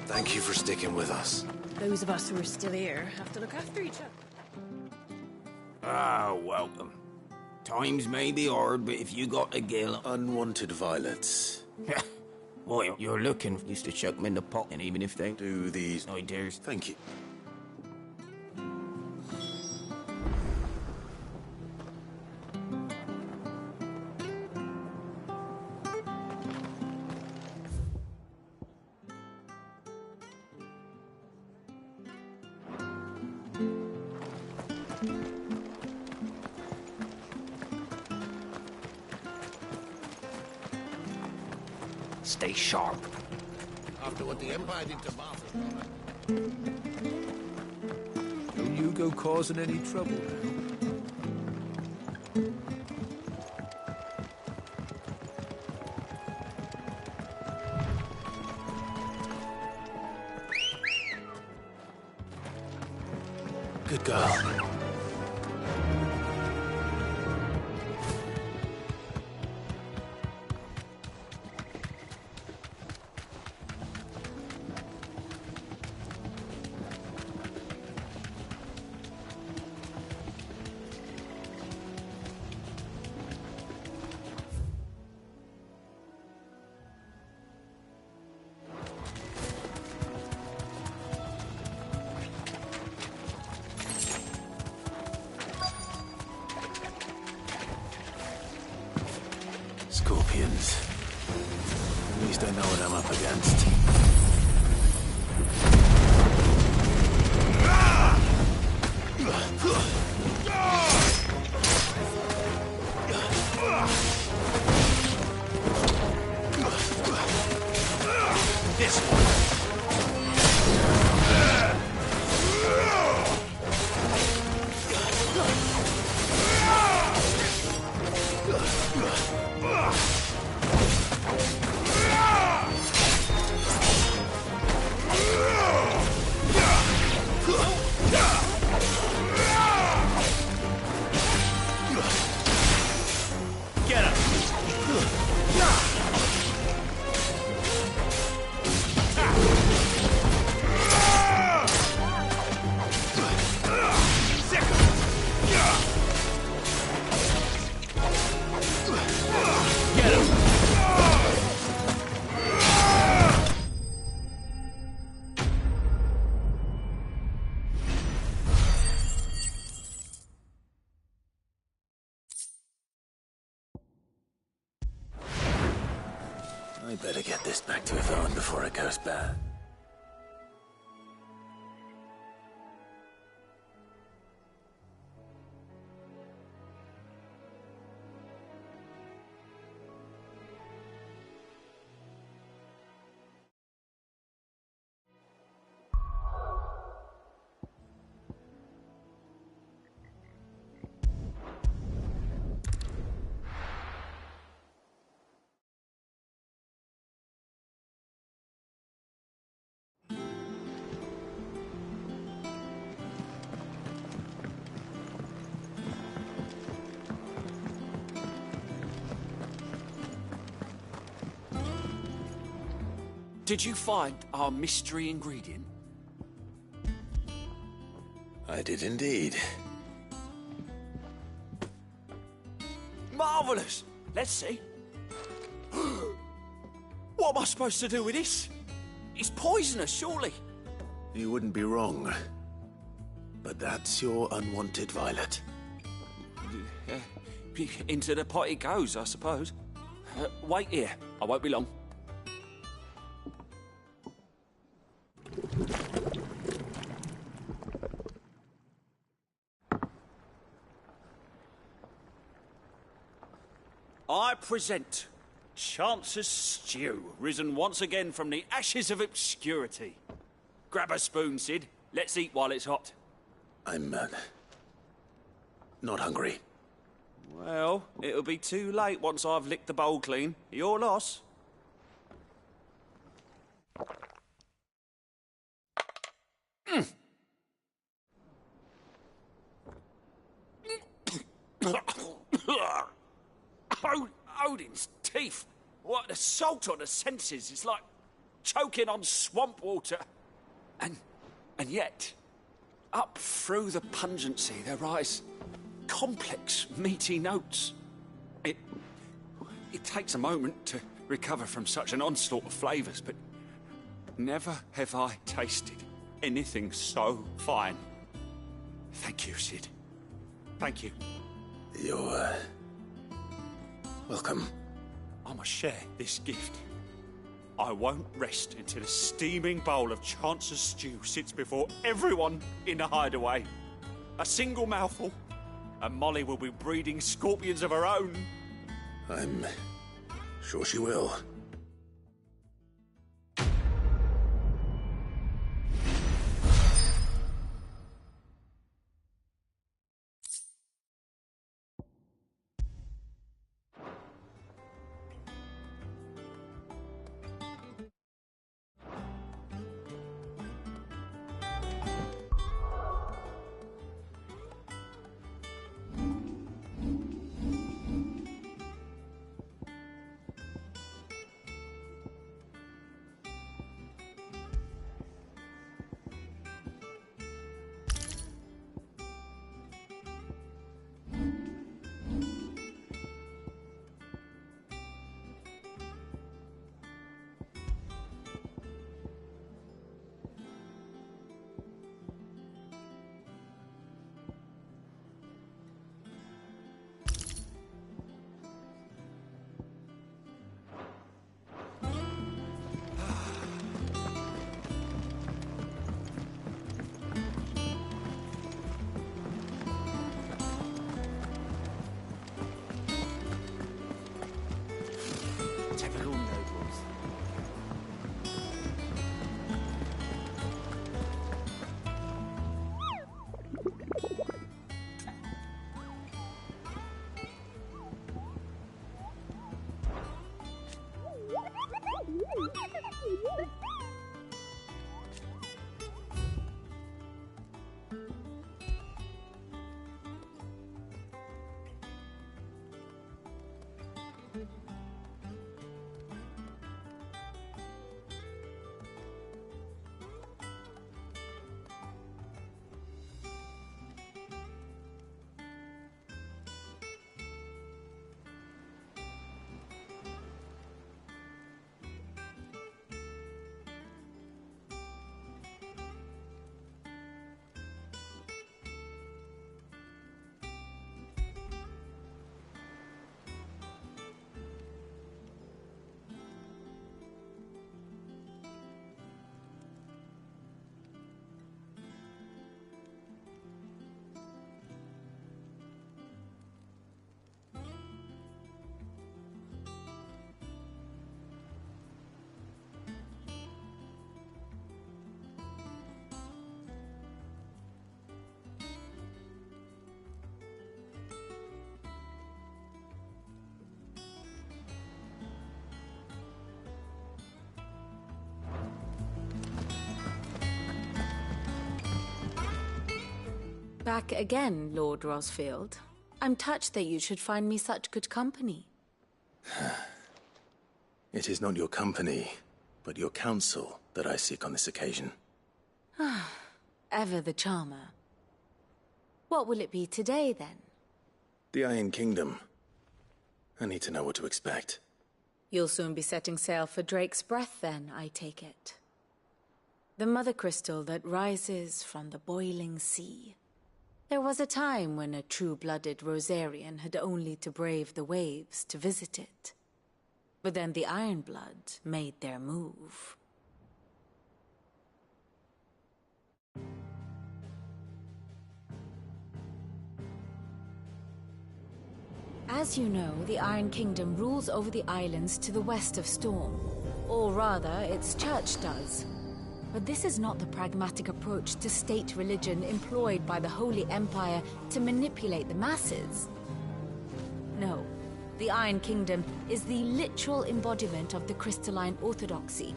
Thank you for sticking with us. Those of us who are still here have to look after each other. Ah, welcome. Times may be hard, but if you got a gill... Unwanted violets. Well, you're looking. Used to chuck them in the pot, and even if they... Do these... I dares. Thank you. Stay sharp. After what the Empire did to Martha. Don't you go causing any trouble now. Good guy. scorpions. At least I know what I'm up against. This one. Get him! Get him! I better get this back to Yvonne before it goes bad. Did you find our mystery ingredient? I did indeed. Marvellous! Let's see. What am I supposed to do with this? It's poisonous, surely. You wouldn't be wrong. But that's your unwanted violet. Into the pot it goes, I suppose. Wait here. I won't be long. I present Chance's Stew, risen once again from the ashes of obscurity. Grab a spoon, Sid. Let's eat while it's hot. I'm, not hungry. Well, it'll be too late once I've licked the bowl clean. Your loss. Odin's teeth. What, the salt on the senses. It's like choking on swamp water. And yet, up through the pungency, there rise complex, meaty notes. It takes a moment to recover from such an onslaught of flavours, but never have I tasted anything so fine. Thank you, Sid. Thank you. You're, welcome. I must share this gift. I won't rest until a steaming bowl of Chance's stew sits before everyone in the hideaway. A single mouthful, and Molly will be breeding scorpions of her own. I'm sure she will. Typical nobles. Back again, Lord Rosfield. I'm touched that you should find me such good company. It is not your company, but your counsel that I seek on this occasion. Ever the charmer. What will it be today, then? The Iron Kingdom. I need to know what to expect. You'll soon be setting sail for Drake's Breath, then, I take it. The mother crystal that rises from the boiling sea. There was a time when a true-blooded Rosarian had only to brave the waves to visit it. But then the Ironblood made their move. As you know, the Iron Kingdom rules over the islands to the west of Storm. Or rather, its church does. But this is not the pragmatic approach to state religion employed by the Holy Empire to manipulate the masses. No, the Iron Kingdom is the literal embodiment of the crystalline orthodoxy.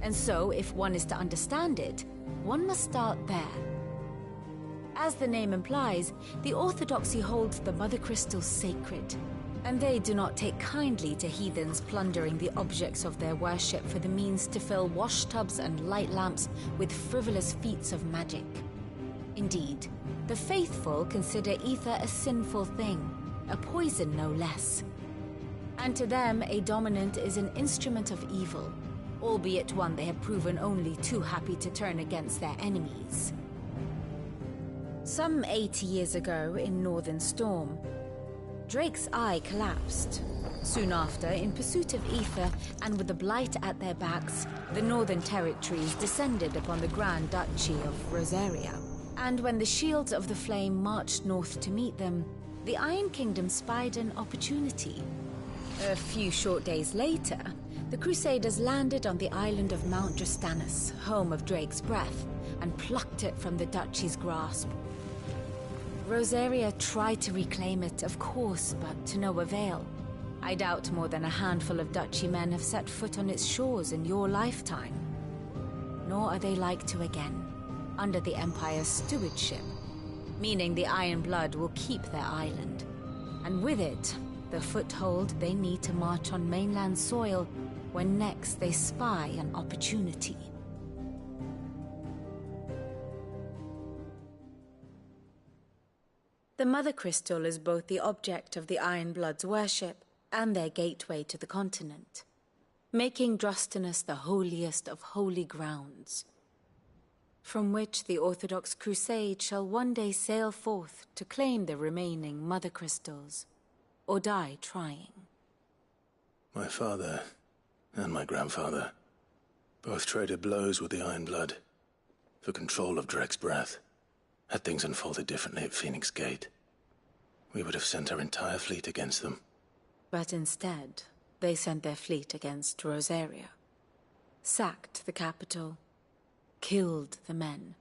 And so, if one is to understand it, one must start there. As the name implies, the orthodoxy holds the Mother Crystal sacred, and they do not take kindly to heathens plundering the objects of their worship for the means to fill washtubs and light lamps with frivolous feats of magic. Indeed, the faithful consider ether a sinful thing, a poison no less. And to them, a dominant is an instrument of evil, albeit one they have proven only too happy to turn against their enemies. Some 80 years ago in Northern Storm, Drake's eye collapsed. Soon after, in pursuit of ether and with the blight at their backs, the Northern Territories descended upon the Grand Duchy of Rosaria. And when the Shields of the Flame marched north to meet them, the Iron Kingdom spied an opportunity. A few short days later, the Crusaders landed on the island of Mount Justanus, home of Drake's Breath, and plucked it from the Duchy's grasp. Rosaria tried to reclaim it, of course, but to no avail. I doubt more than a handful of Duchy men have set foot on its shores in your lifetime. Nor are they like to again, under the Empire's stewardship, meaning the Iron Blood will keep their island, and with it, the foothold they need to march on mainland soil when next they spy an opportunity. The Mother Crystal is both the object of the Iron Blood's worship and their gateway to the continent, making Drustinus the holiest of holy grounds, from which the Orthodox Crusade shall one day sail forth to claim the remaining Mother Crystals, or die trying. My father and my grandfather both traded blows with the Iron Blood for control of Drake's Breath. Had things unfolded differently at Phoenix Gate, we would have sent our entire fleet against them. But instead, They sent their fleet against Rosaria, sacked the capital, killed the men,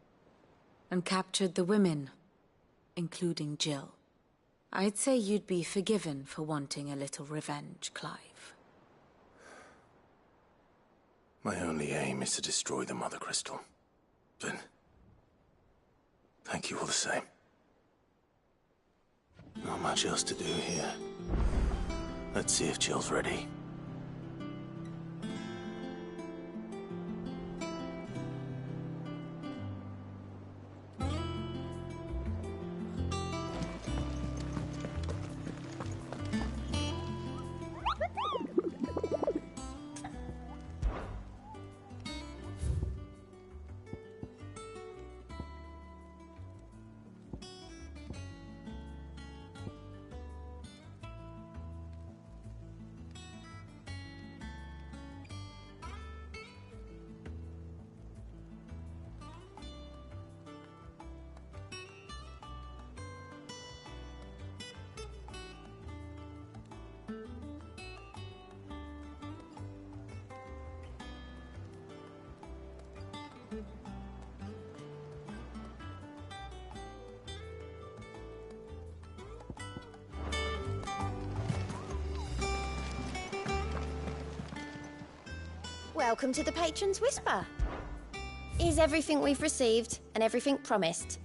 and captured the women, including Jill. I'd say you'd be forgiven for wanting a little revenge, Clive. My only aim is to destroy the Mother Crystal. But thank you all the same. Not much else to do here. Let's see if Jill's ready. Welcome to the Patron's Whisper. Is everything we've received and everything promised?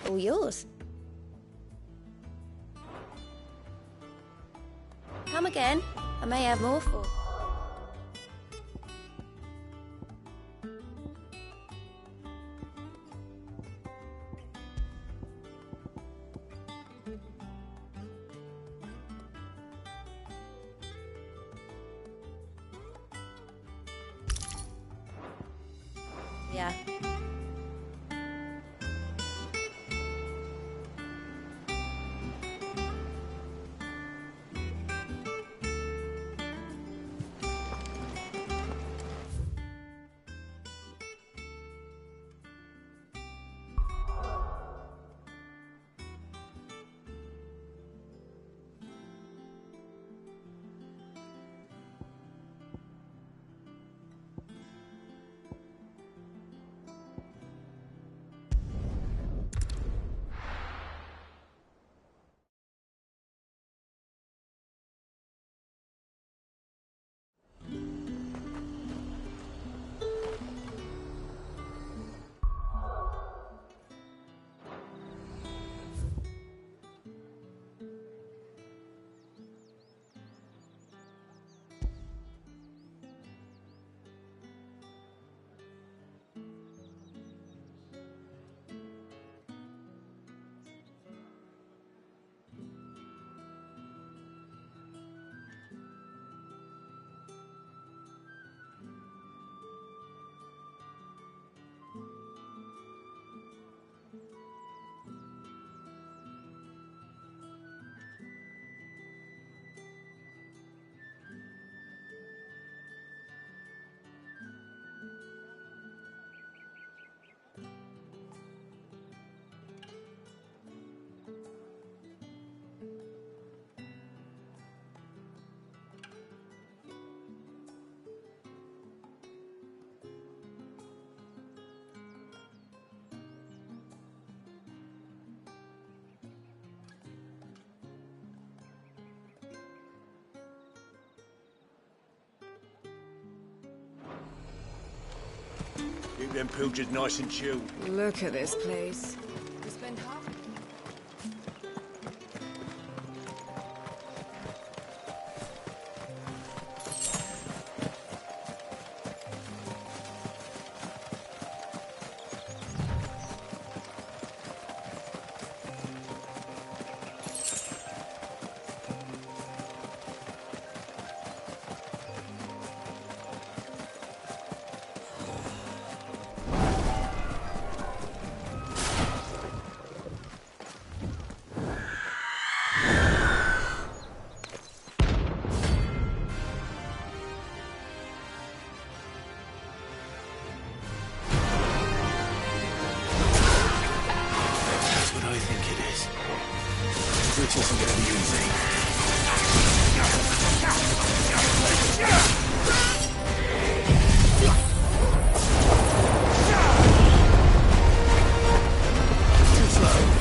All yours. Come again. I may have more for. Yeah. Keep them pilgers nice and chilled. Look at this place. We spend half. This isn't gonna be easy. Too slow.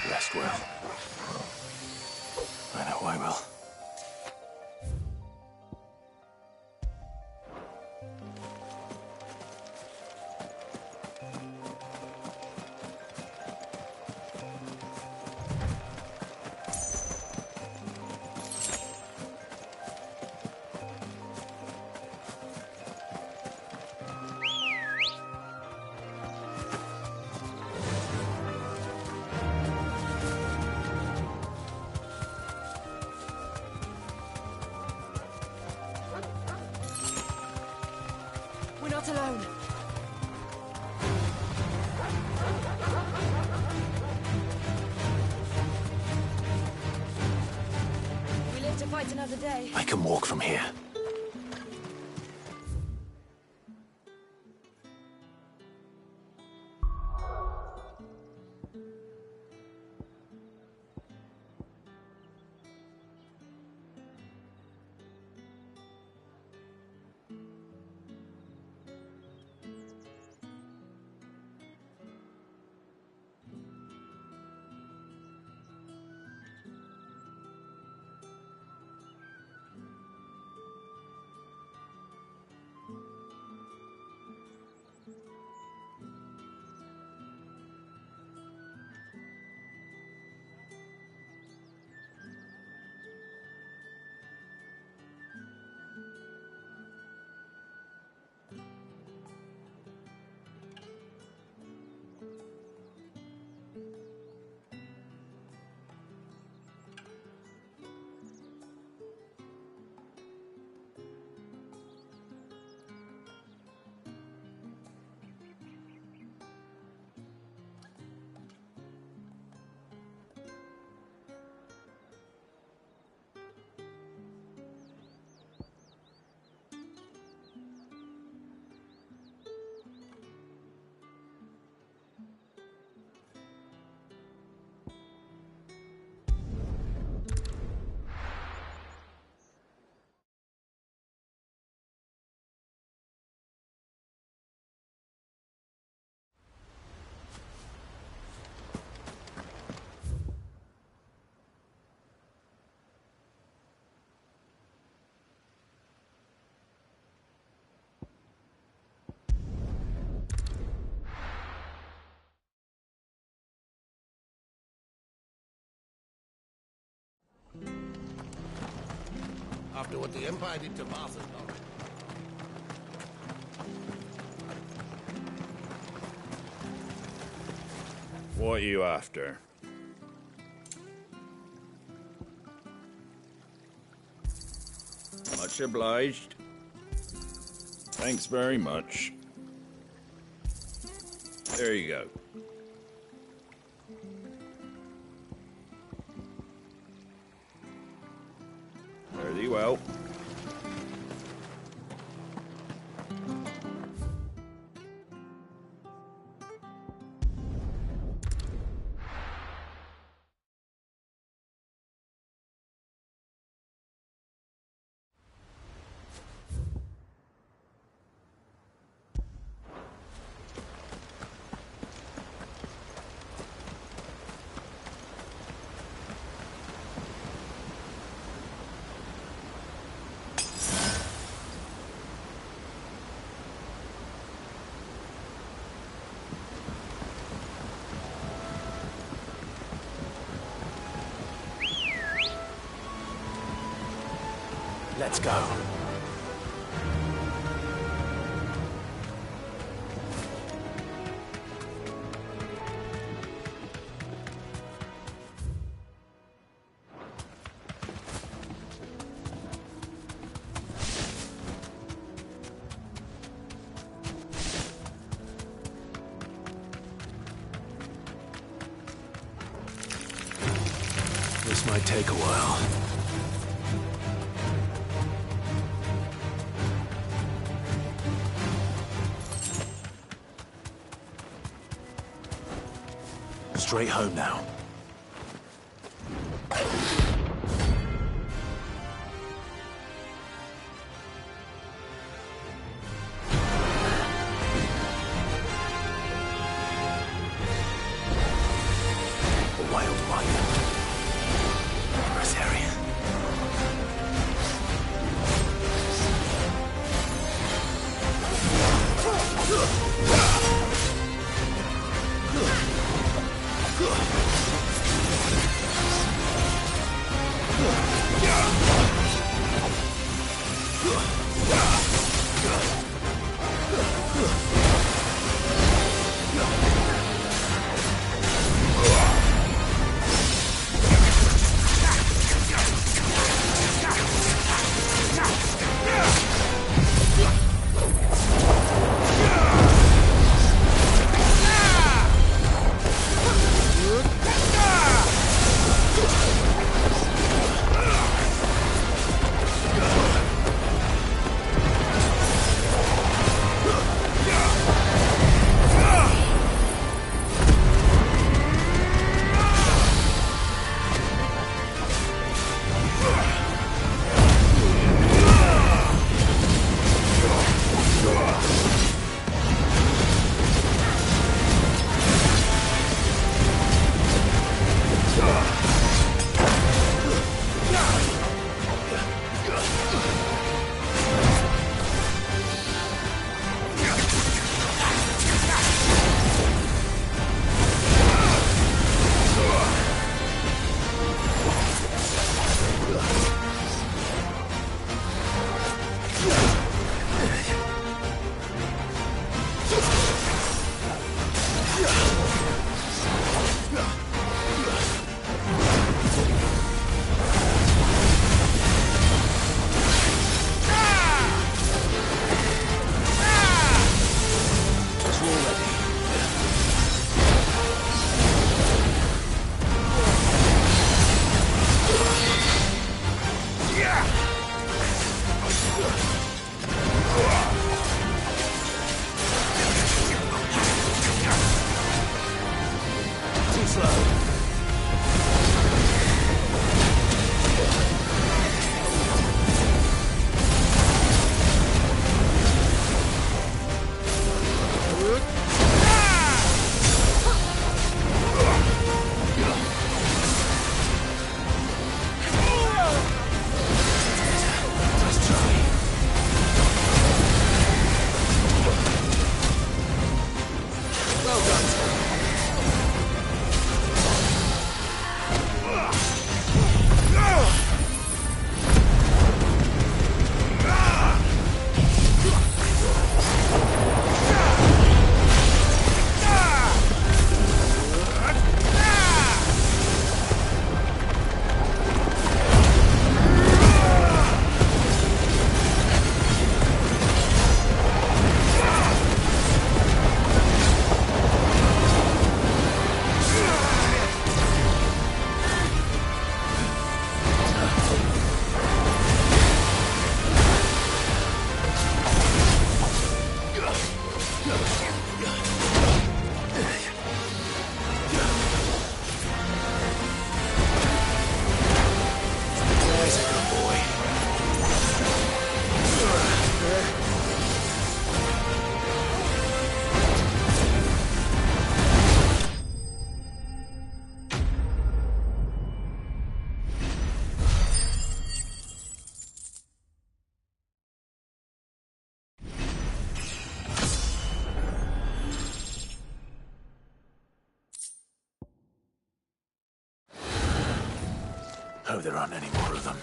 Rest well. I know I will. We're not alone. We live to fight another day. I can walk from here. After what the Empire did to Martha's daughter. What are you after? Much obliged. Thanks very much. There you go. Fare thee well. Let's go. This might take a while. Straight home now. A wild This area. Good. Hope there aren't any more of them.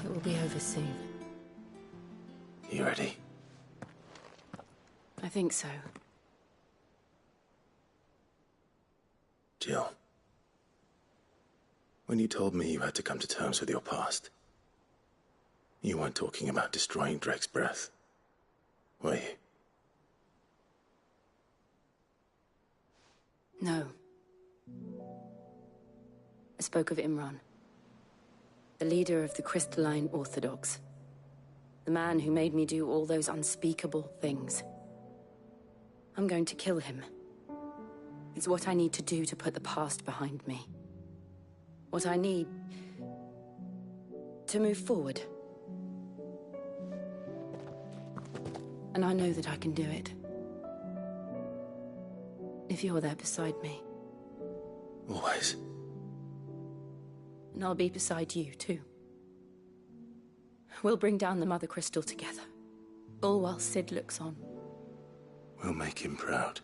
It will be over soon. You ready? I think so. Jill. When you told me you had to come to terms with your past, you weren't talking about destroying Drake's breath, were you? No. I spoke of Imran, the leader of the Crystalline Orthodox. The man who made me do all those unspeakable things. I'm going to kill him. It's what I need to do to put the past behind me. What I need to move forward. And I know that I can do it. If you're there beside me. Always. And I'll be beside you, too. We'll bring down the Mother Crystal together. All while Sid looks on. We'll make him proud.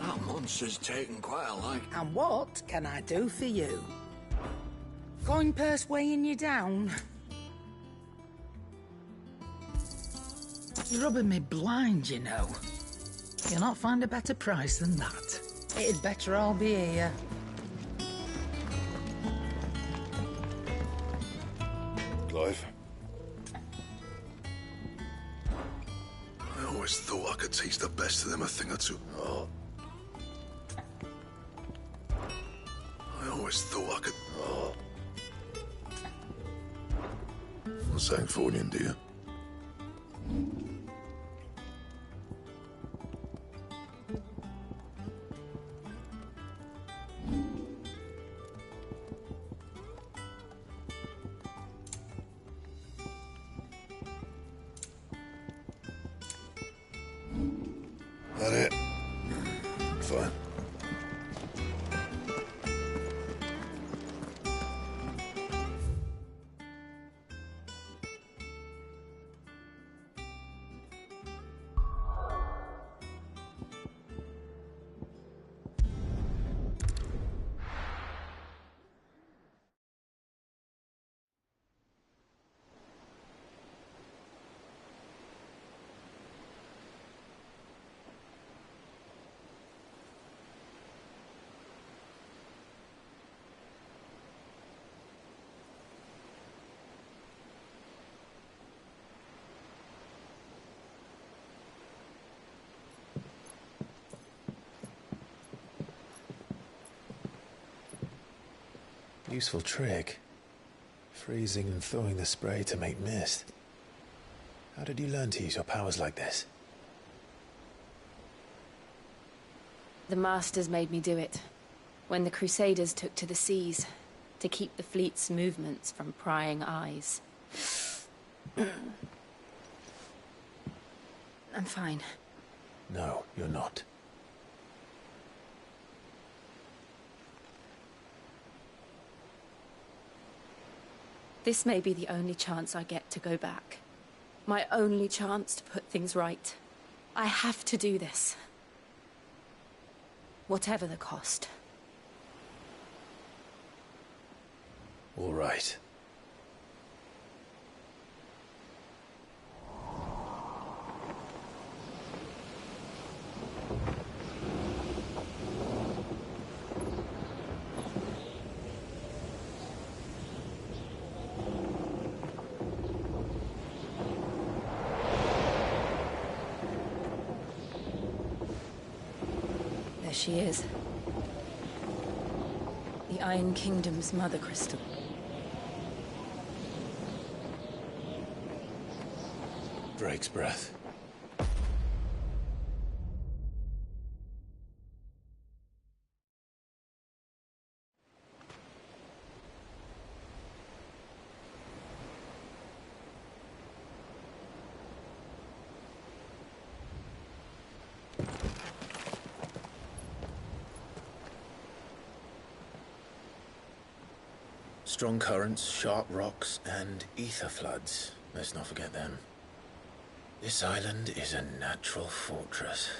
That monster's taken quite a like. And what can I do for you? Coin purse weighing you down? You're rubbing me blind, you know. You'll not find a better price than that. It'd better all be here. Clive. I always thought I could teach the best of them a thing or two. Oh. I always thought I could... Oh. What's that for you, dear? That it? Fine. Useful trick. Freezing and thawing the spray to make mist. How did you learn to use your powers like this? The Masters made me do it. When the Crusaders took to the seas, to keep the fleet's movements from prying eyes. I'm fine. No, you're not. This may be the only chance I get to go back. My only chance to put things right. I have to do this. Whatever the cost. All right. There she is. The Iron Kingdom's mother crystal. Drake's breath. Strong currents, sharp rocks, and ether floods. Let's not forget them. This island is a natural fortress.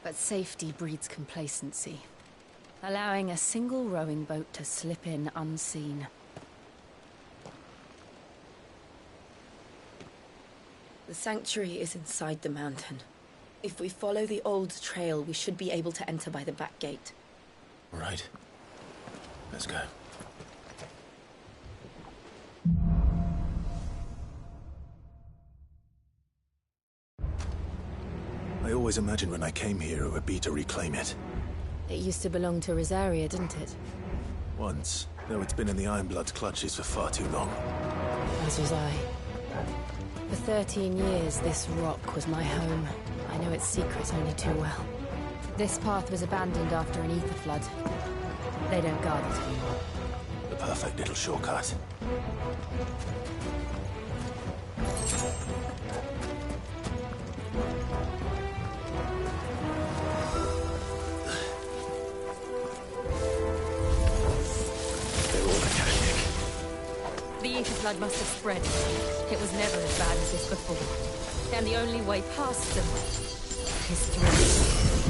But safety breeds complacency, allowing a single rowing boat to slip in unseen. The sanctuary is inside the mountain. If we follow the old trail, we should be able to enter by the back gate. Right. Let's go. I always imagined when I came here it would be to reclaim it. It used to belong to Rosaria, didn't it? Once, though it's been in the Ironblood's clutches for far too long. As was I. For 13 years, this rock was my home. I know its secrets only too well. This path was abandoned after an ether flood. They don't guard it anymore. The perfect little shortcut. The ether flood must have spread. It was never as bad as this before. And the only way past them is through.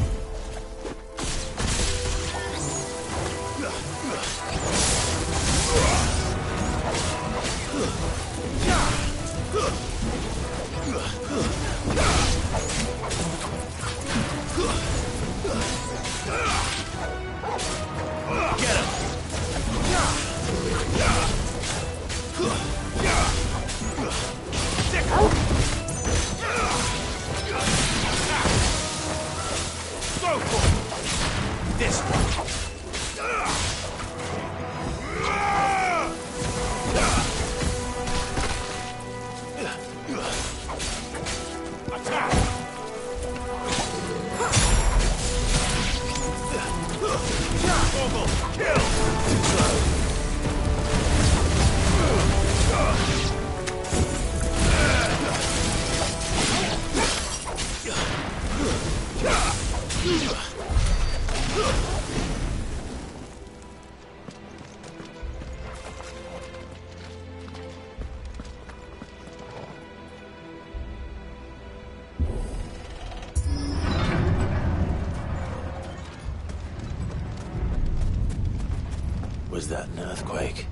Was that an earthquake?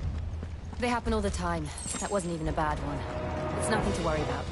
They happen all the time. That wasn't even a bad one. It's nothing to worry about.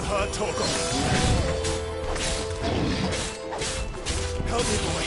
I'm hurt, Torgal. Help me, boy.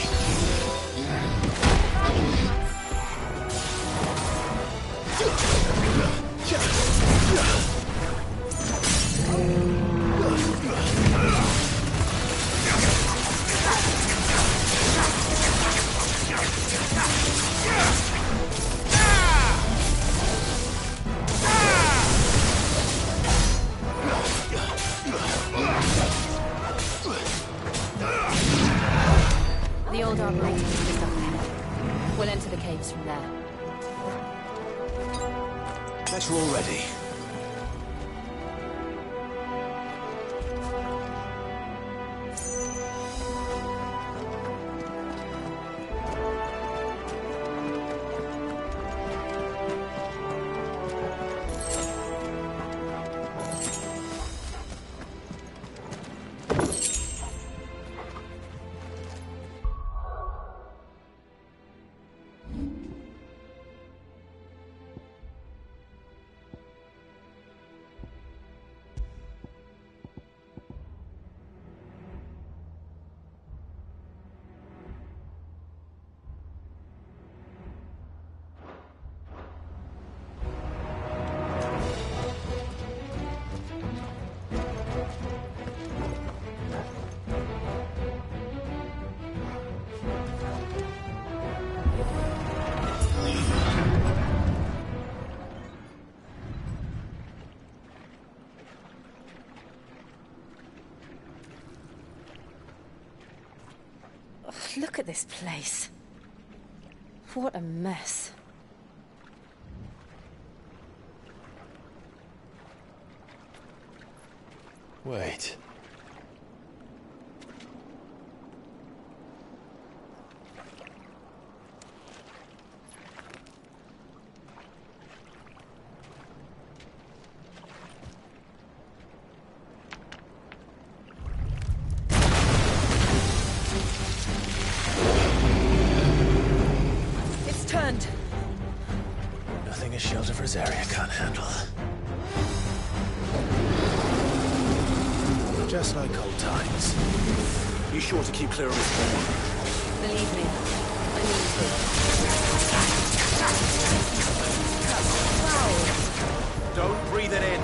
The old armory is just up ahead. We'll enter the caves from there. Bet you're all ready. Look at this place. What a mess. Wait. It's turned. Nothing a shield of Rosaria can't handle. Just like old times. Be sure to keep clear of this wall. Believe me, I mean to. Don't breathe it in.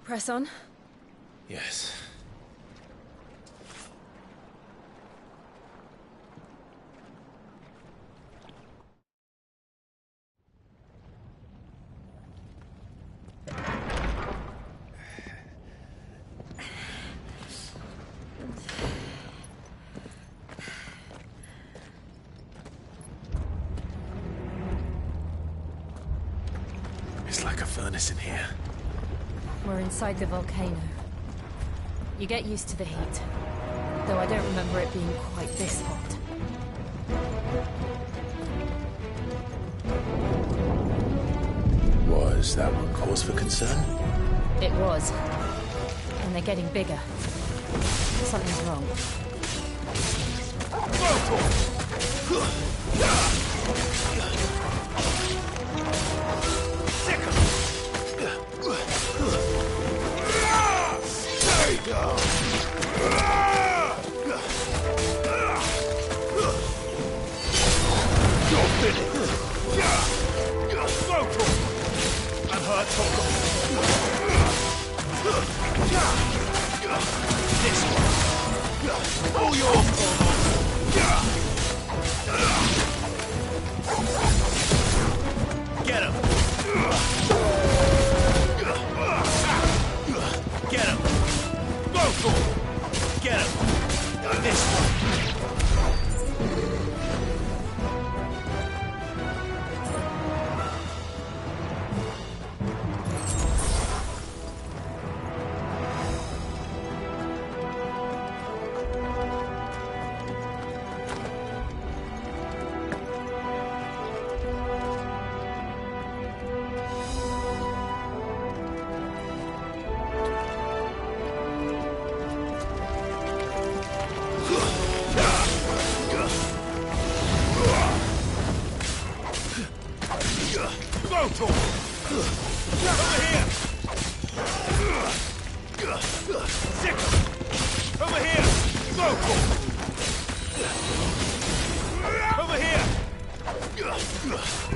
Press on. Yes. It's like a furnace in here. We're inside the volcano. You get used to the heat, though I don't remember it being quite this hot. Was that one cause for concern? It was. And they're getting bigger. Something's wrong.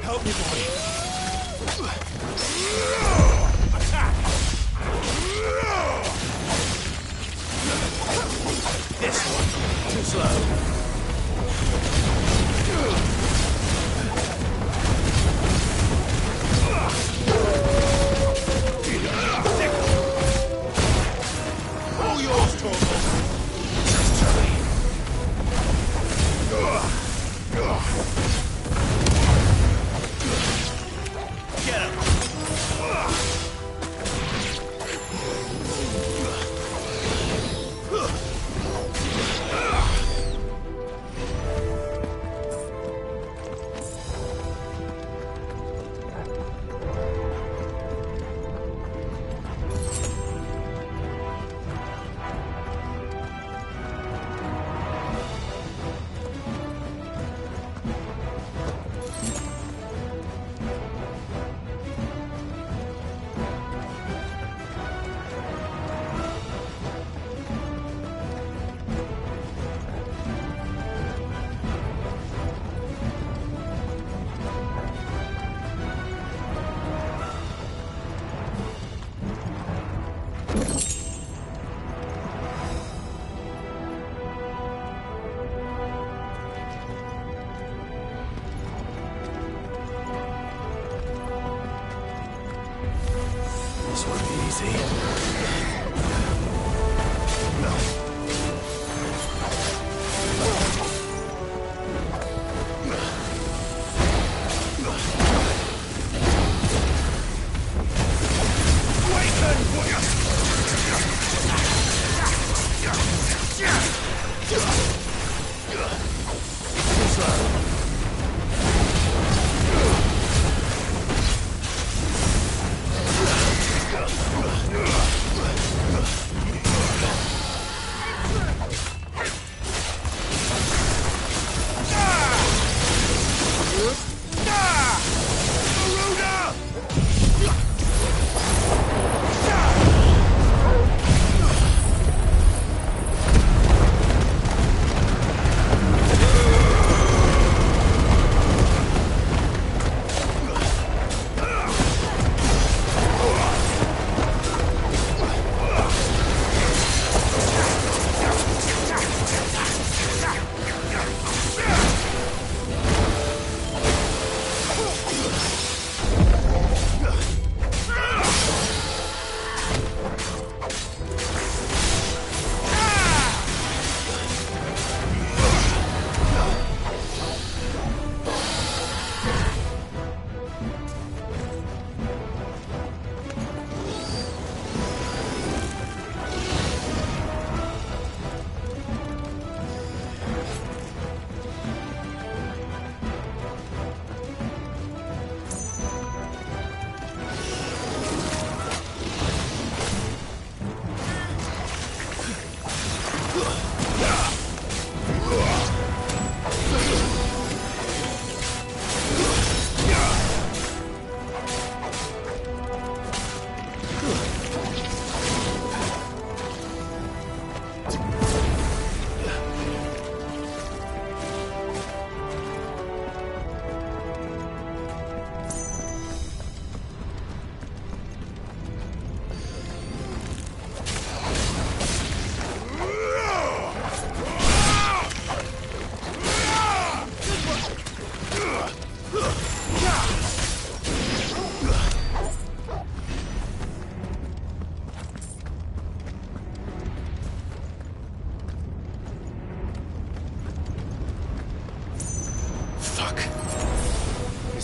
Help me, boy. This one. Too slow. All yours, Torgal. Get him! This won't be easy.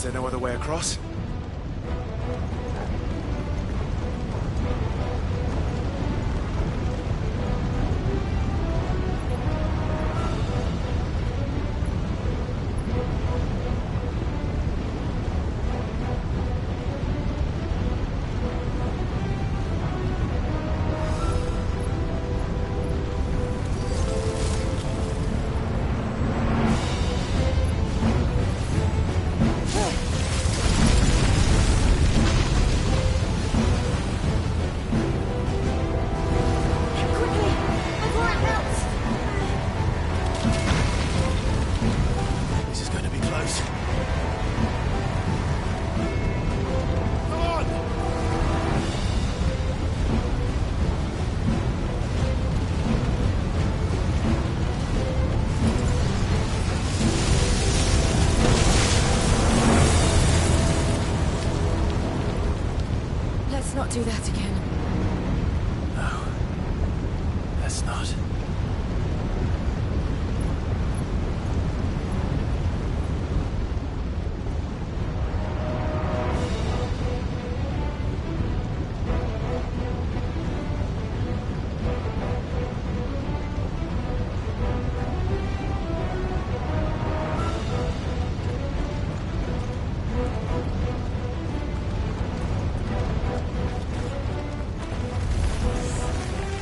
there no other way across? Not do that again. No. Let's not.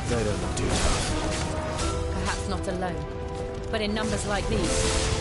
They don't look too tough. Perhaps not alone, but in numbers like these.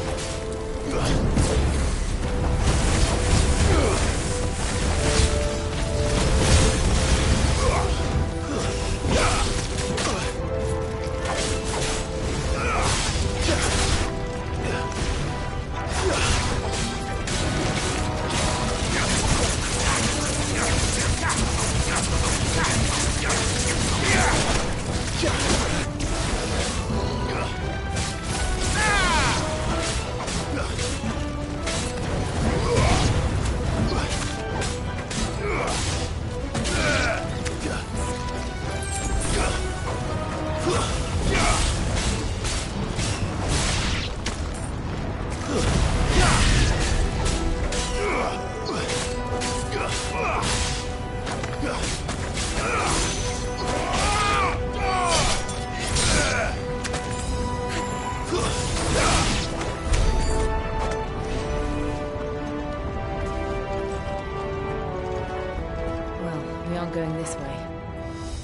Going this way.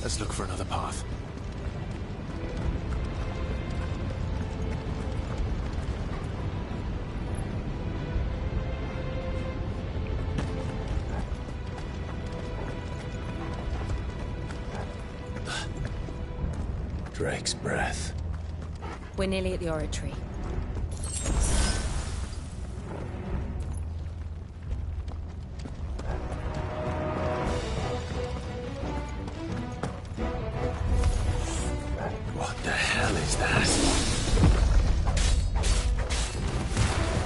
Let's look for another path. Drake's breath. We're nearly at the oratory. What the hell is that?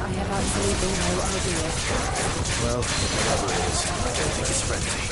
I have absolutely no idea. Well, whatever it is, I don't think it's friendly.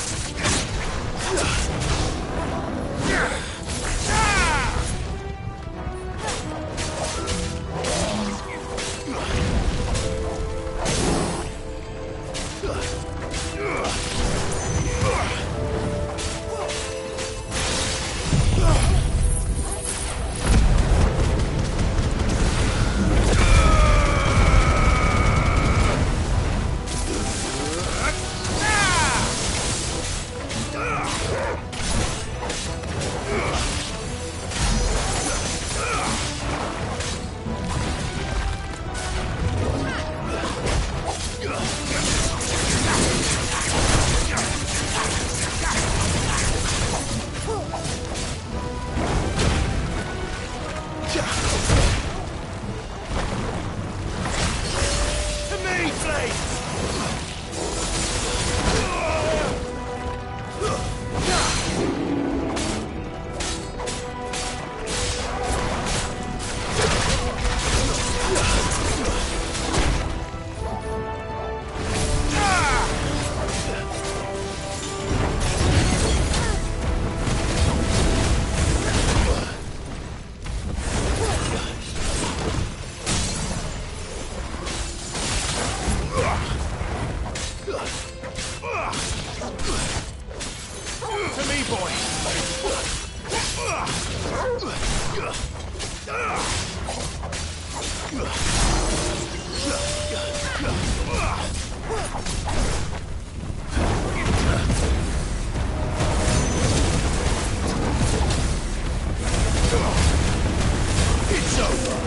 It's over.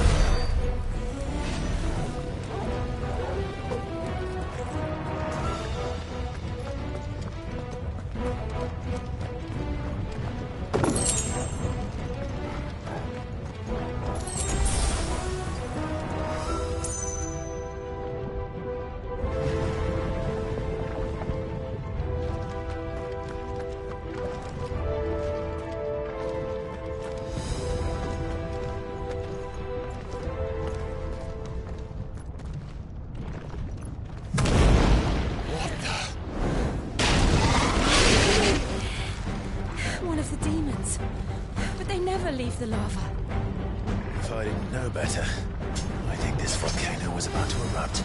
One of the demons. But they never leave the lava. If I didn't know better, I think this volcano was about to erupt.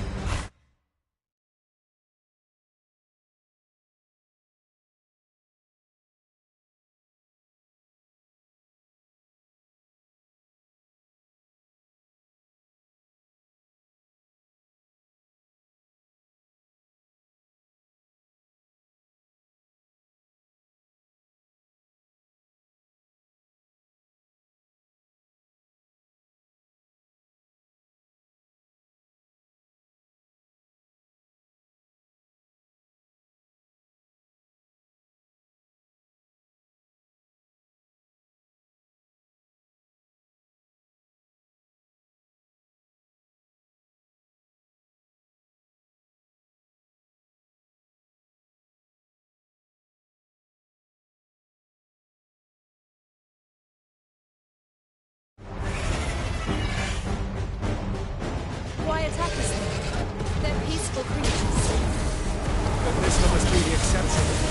Why attack us then? They're peaceful creatures. But this must be the exception.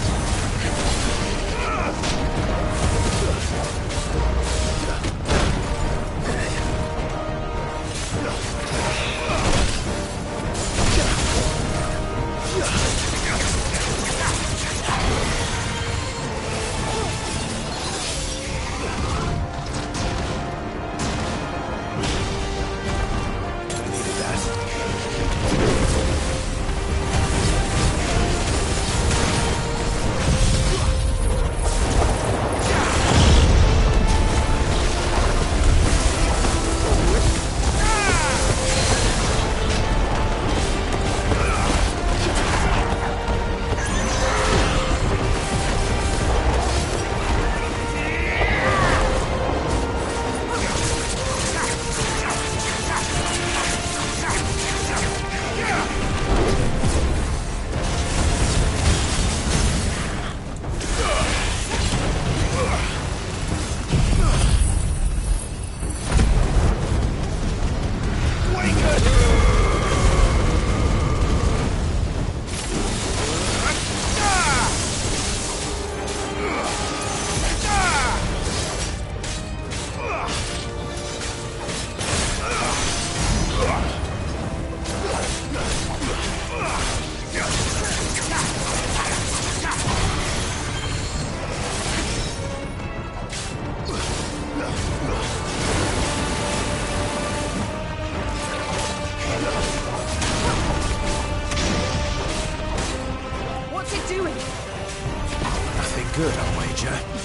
good, I'll wager.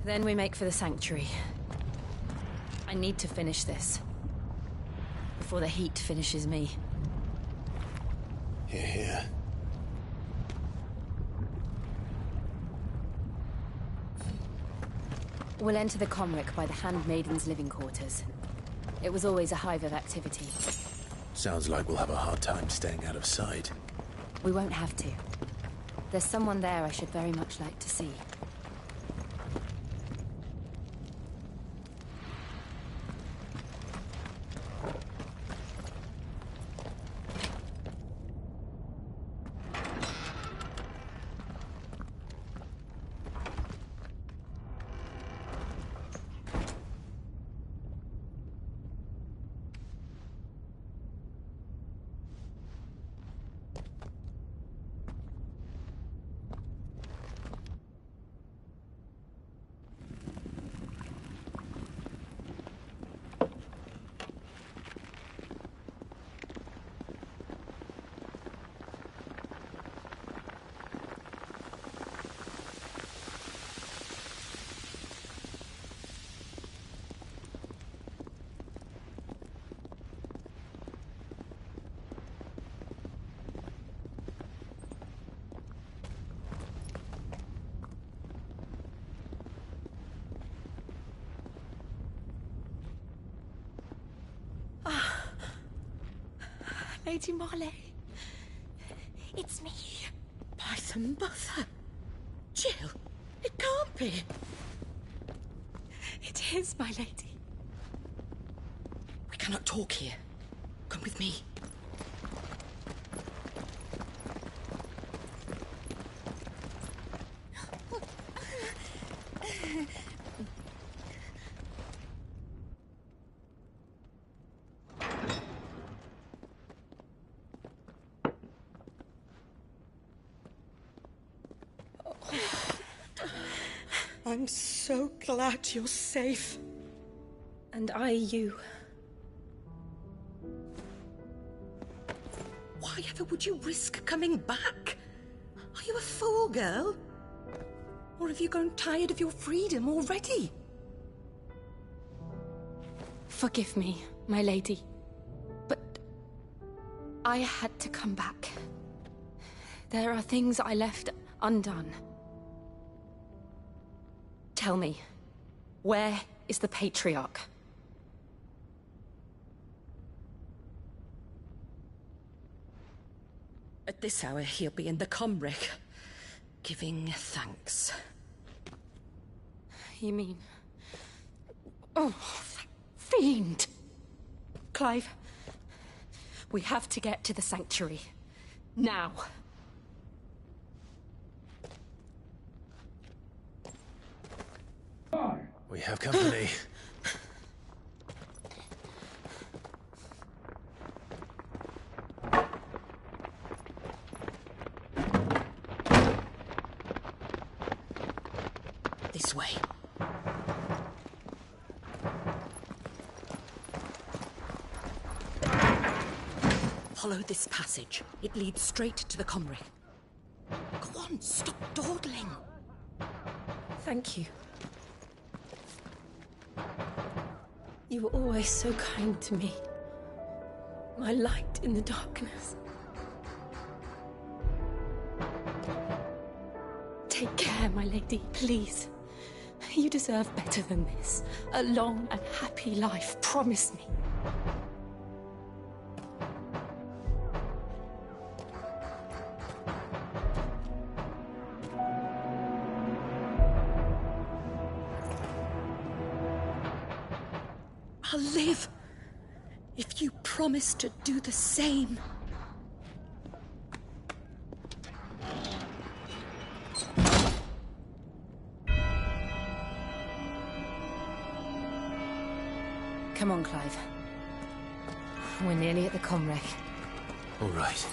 Then we make for the sanctuary. I need to finish this. Before the heat finishes me. Here, here. We'll enter the Comric by the Handmaiden's living quarters. It was always a hive of activity. Sounds like we'll have a hard time staying out of sight. We won't have to. There's someone there I should very much like to see. Lady Marley. It's me. By the mother. Jill, it can't be. It is, my lady. We cannot talk here. Come with me. I'm so glad you're safe. And I you. Why ever would you risk coming back? Are you a fool, girl? Or have you grown tired of your freedom already? Forgive me, my lady. But I had to come back. There are things I left undone. Tell me, where is the Patriarch? At this hour, he'll be in the Comric, giving thanks. You mean... Oh, that fiend! Clive, we have to get to the sanctuary. Now. We have company. This way. Follow this passage. It leads straight to the Comric. Go on, stop dawdling. Thank you. You were always so kind to me. My light in the darkness. Take care, my lady, please. You deserve better than this. A long and happy life, promise me. I'll live if you promise to do the same. Come on, Clive. We're nearly at the Comric. All right.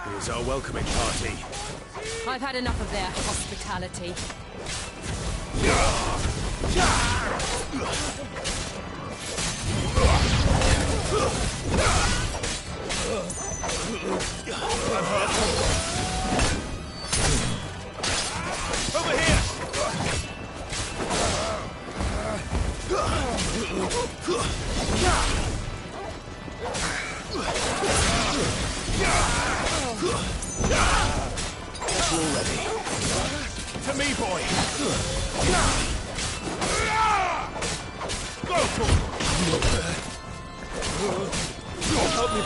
Here's our welcoming party. I've had enough of their hospitality. Over here! Already. To me, boy! Go for it! Help me.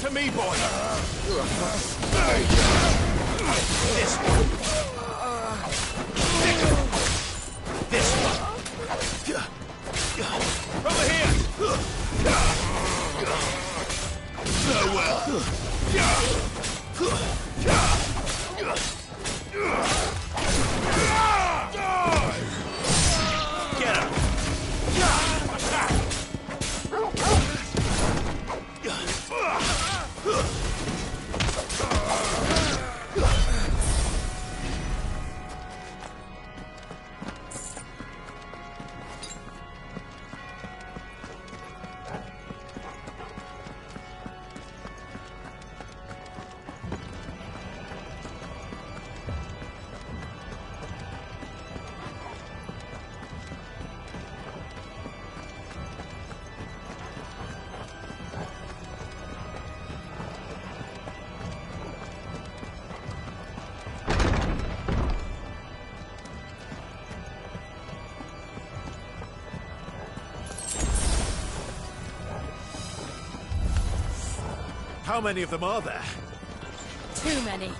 To me, boy! This one! This one! Over here! Farewell! Get him! Attack! How many of them are there? Too many.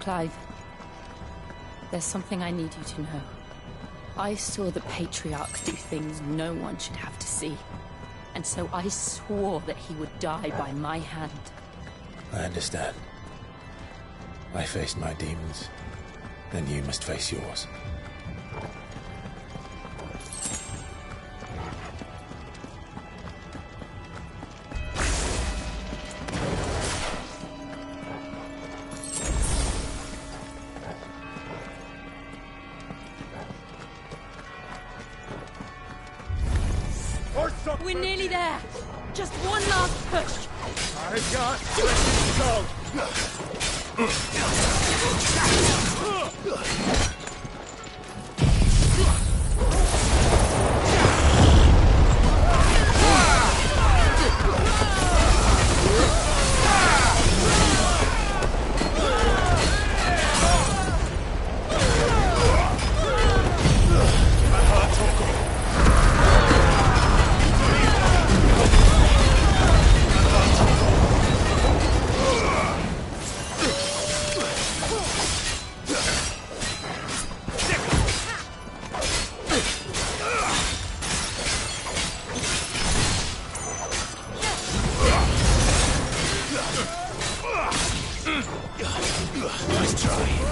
Clive, there's something I need you to know. I saw the Patriarch do things no one should have to see. And so I swore that he would die by my hand. I understand. I faced my demons. Then you must face yours. We're nearly there. Just one last push. I've got to Nice try.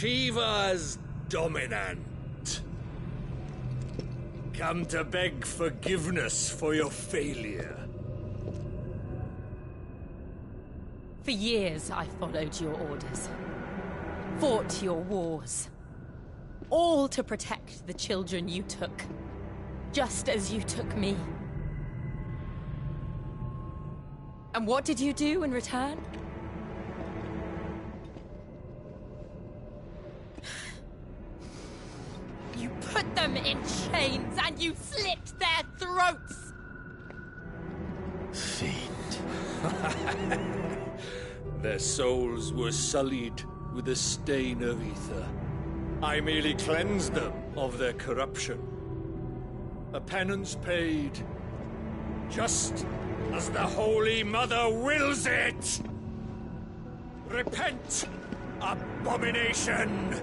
Shiva's dominant. Come to beg forgiveness for your failure. For years, I followed your orders. Fought your wars. All to protect the children you took. Just as you took me. And what did you do in return? You put them in chains and you slit their throats! Fiend. Their souls were sullied with a stain of ether. I merely cleansed them of their corruption. A penance paid, just as the Holy Mother wills it! Repent Abomination!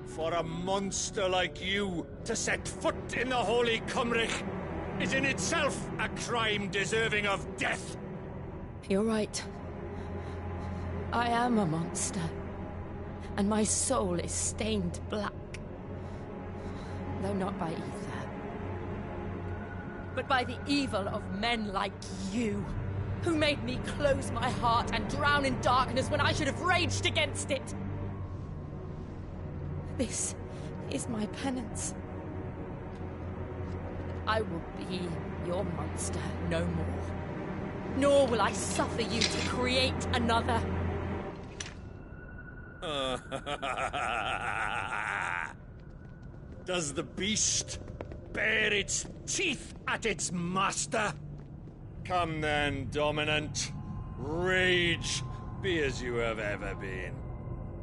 For a monster like you to set foot in the Holy Cymric is in itself a crime deserving of death. You're right. I am a monster. And my soul is stained black. Though not by ether. But by the evil of men like you, who made me close my heart and drown in darkness when I should have raged against it. This is my penance. I will be your monster no more. Nor will I suffer you to create another. Does the beast bare its teeth at its master? Come then, Dominant. Rage, be as you have ever been.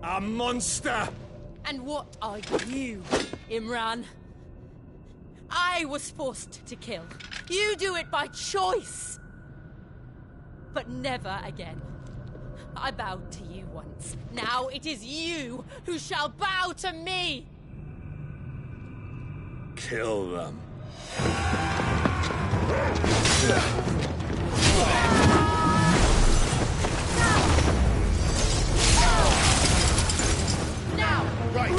A monster! And what are you, Imran? I was forced to kill. You do it by choice. But never again. I bowed to you once. Now it is you who shall bow to me! Kill them. Now! Right!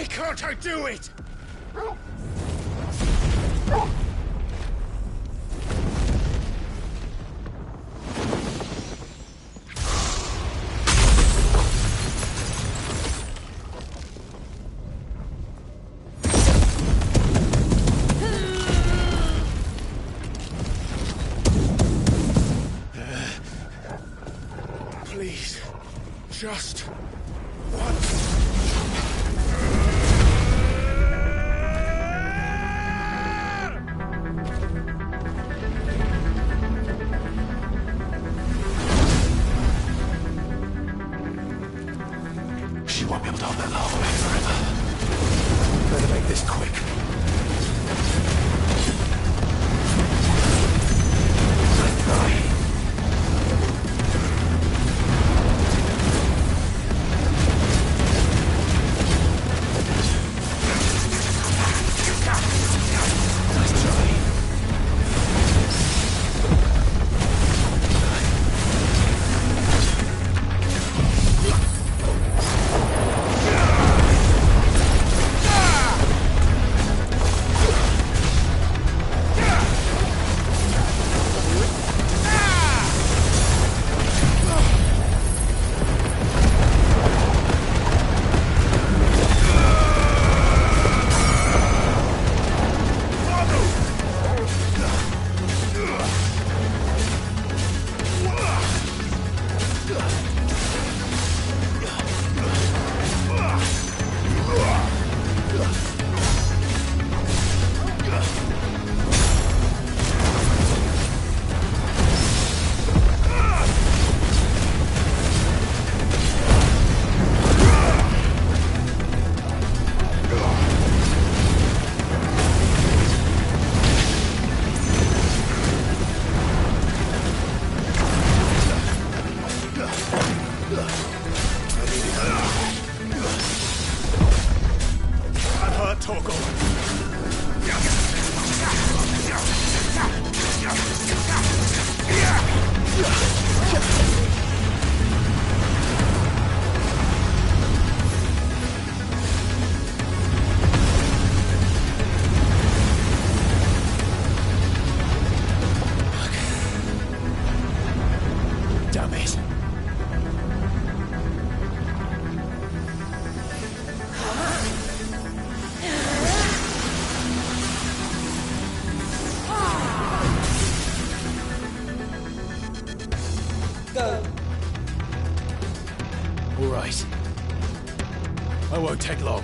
Can't I do it? Please, just once. She won't be able to hold that laugh away forever. Better make this quick. Let's try. take long.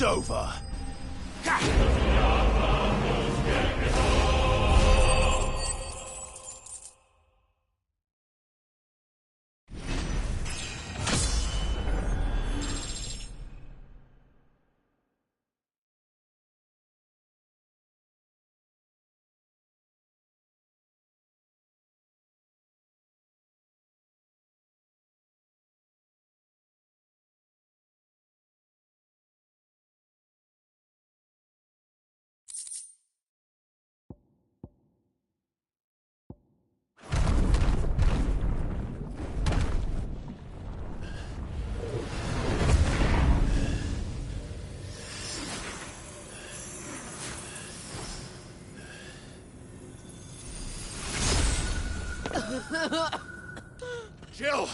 It's over. Jill!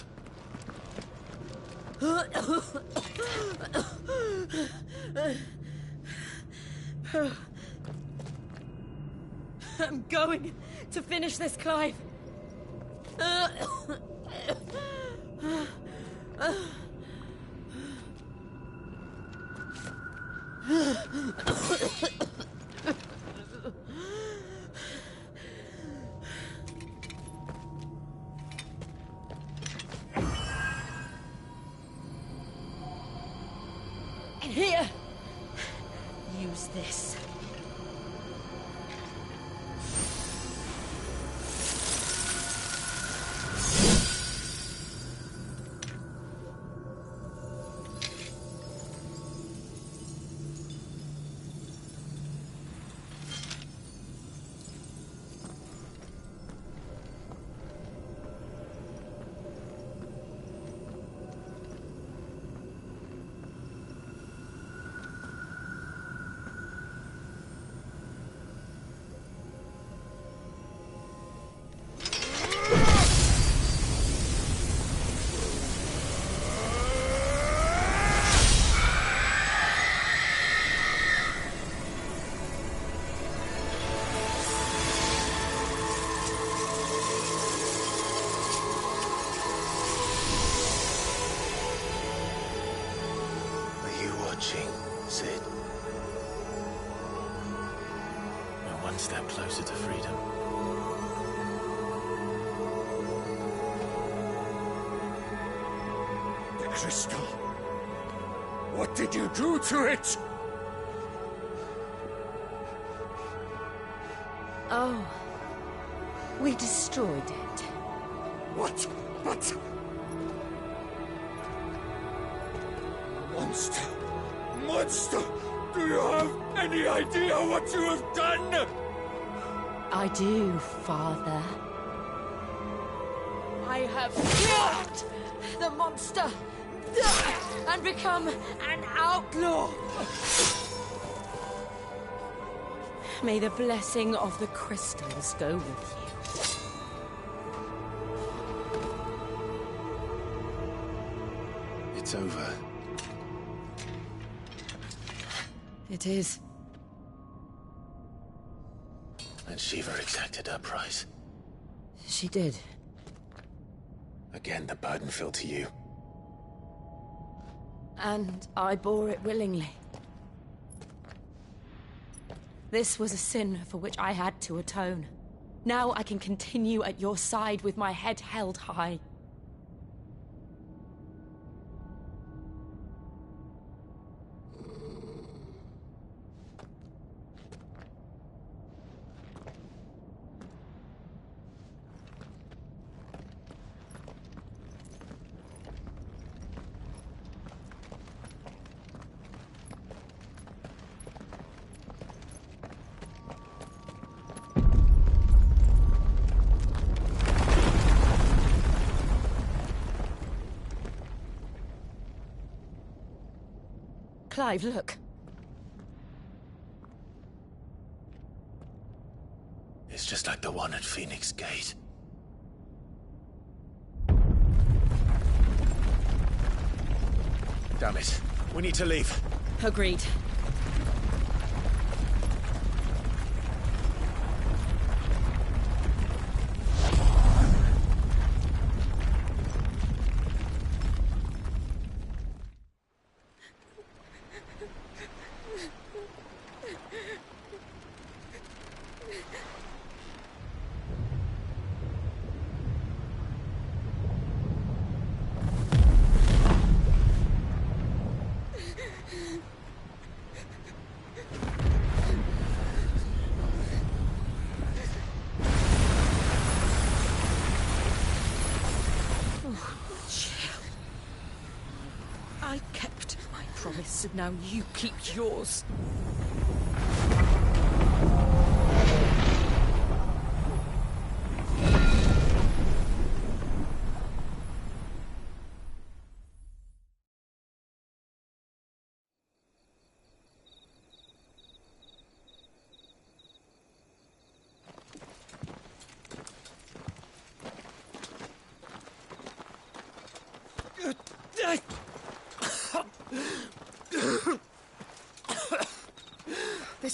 I'm going to finish this, Clive. Here! Use this. Sid. We're one step closer to freedom. The crystal. What did you do to it? Oh. We destroyed it. What? But... Monster! Monster! Do you have any idea what you have done? I do, Father. I have killed the monster and become an outlaw. May the blessing of the crystals go with you. It's over. It is. And Shiva exacted her price. She did. Again, the burden fell to you. And I bore it willingly. This was a sin for which I had to atone. Now I can continue at your side with my head held high. Clive, look. It's just like the one at Phoenix Gate. Damn it. We need to leave. Agreed. I kept my promise, and now you keep yours.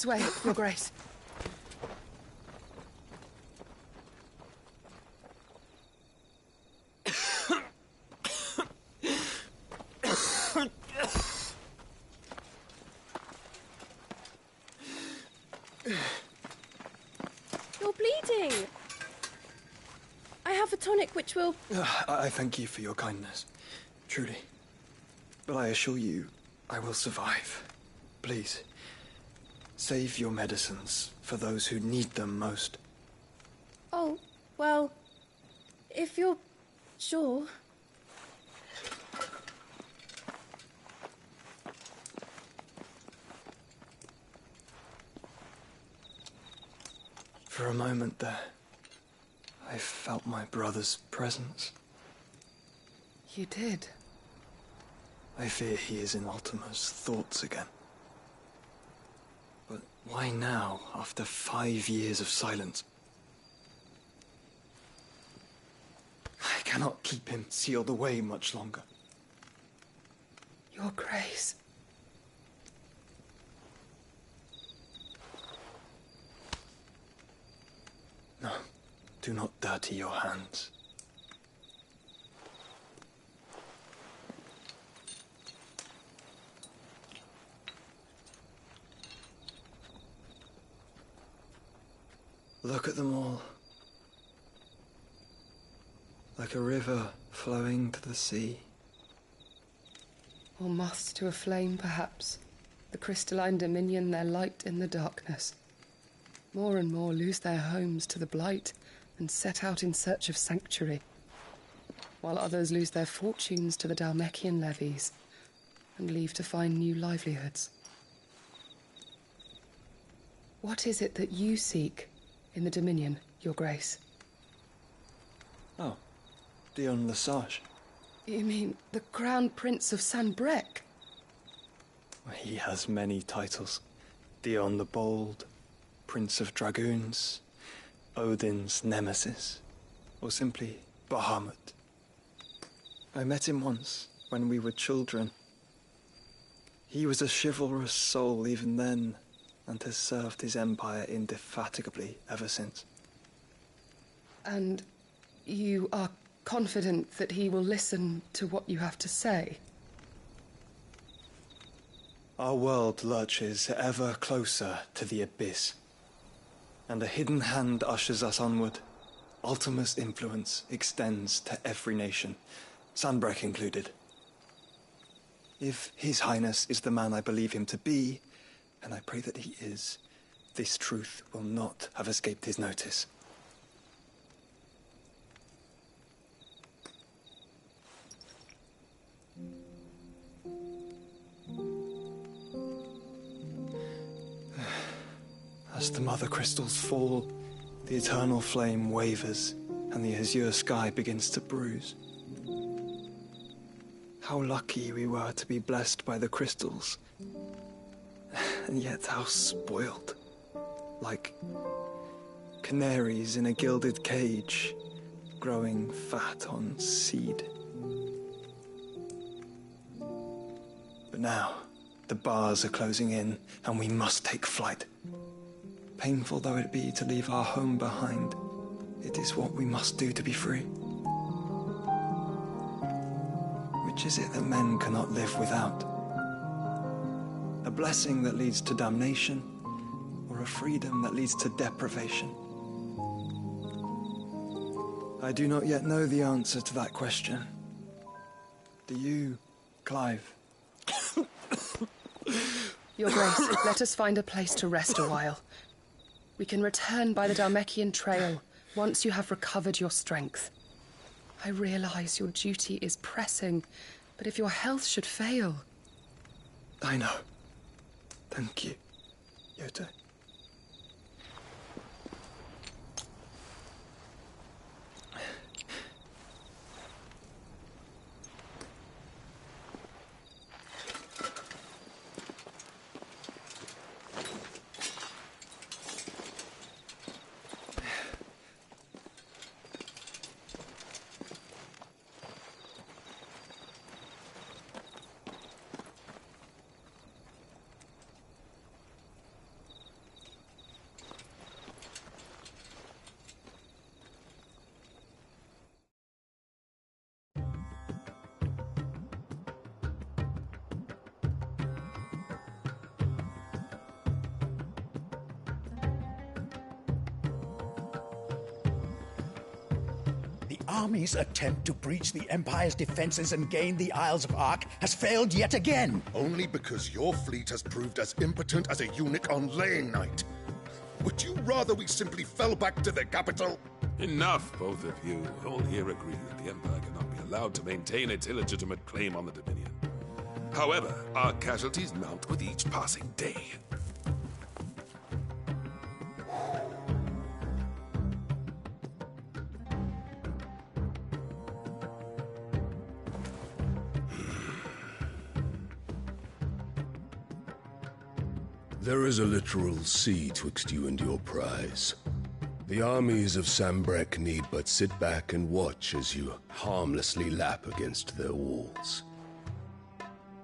This way, Your Grace. You're bleeding. I have a tonic which will... I thank you for your kindness, truly. But I assure you, I will survive. Please, save your medicines for those who need them most. Oh, well, if you're sure... For a moment there, I felt my brother's presence. You did? I fear he is in Ultima's thoughts again. But why now, after 5 years of silence? I cannot keep him sealed away much longer. Your Grace. No, do not dirty your hands. Look at them all. Like a river flowing to the sea. Or moths to a flame, perhaps. The crystalline dominion their light in the darkness. More and more lose their homes to the blight and set out in search of sanctuary, while others lose their fortunes to the Dhalmekian levies and leave to find new livelihoods. What is it that you seek in the Dominion, Your Grace? Oh, Dion Lesage. You mean the Crown Prince of Sanbreque? He has many titles. Dion the Bold, Prince of Dragoons, Odin's Nemesis, or simply Bahamut. I met him once, when we were children. He was a chivalrous soul even then, and has served his empire indefatigably ever since. And you are confident that he will listen to what you have to say? Our world lurches ever closer to the abyss, and a hidden hand ushers us onward. Ultima's influence extends to every nation, Sanbreque included. If His Highness is the man I believe him to be, and I pray that he is, this truth will not have escaped his notice. As the mother crystals fall, the eternal flame wavers, and the azure sky begins to bruise. How lucky we were to be blessed by the crystals, and yet how spoiled. Like canaries in a gilded cage, growing fat on seed. But now, the bars are closing in, and we must take flight. Painful though it be to leave our home behind, it is what we must do to be free. Which is it that men cannot live without? A blessing that leads to damnation, or a freedom that leads to deprivation? I do not yet know the answer to that question. Do you, Clive? Your Grace, let us find a place to rest a while. We can return by the Dhalmekian trail once you have recovered your strength. I realize your duty is pressing, but if your health should fail... I know. Thank you, Yote. army's attempt to breach the Empire's defenses and gain the Isles of Ark has failed yet again. Only because your fleet has proved as impotent as a eunuch on laying night. Would you rather we simply fell back to the capital? Enough, both of you. All here agree that the Empire cannot be allowed to maintain its illegitimate claim on the Dominion. However, our casualties mount with each passing day. There is a literal sea twixt you and your prize. The armies of Sambrek need but sit back and watch as you harmlessly lap against their walls.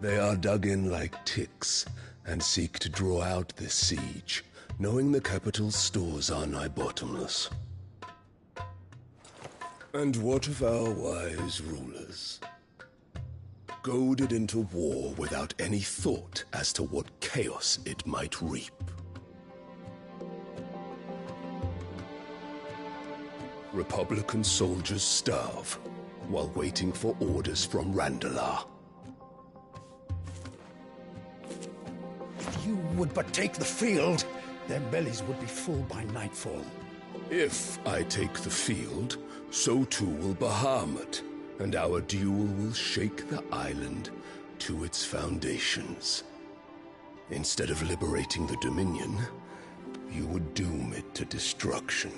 They are dug in like ticks and seek to draw out this siege, knowing the capital's stores are nigh bottomless. And what of our wise rulers? Goaded into war without any thought as to what chaos it might reap. Republican soldiers starve while waiting for orders from Randalar. If you would but take the field, their bellies would be full by nightfall. If I take the field, so too will Bahamut, and our duel will shake the island to its foundations. Instead of liberating the Dominion, you would doom it to destruction.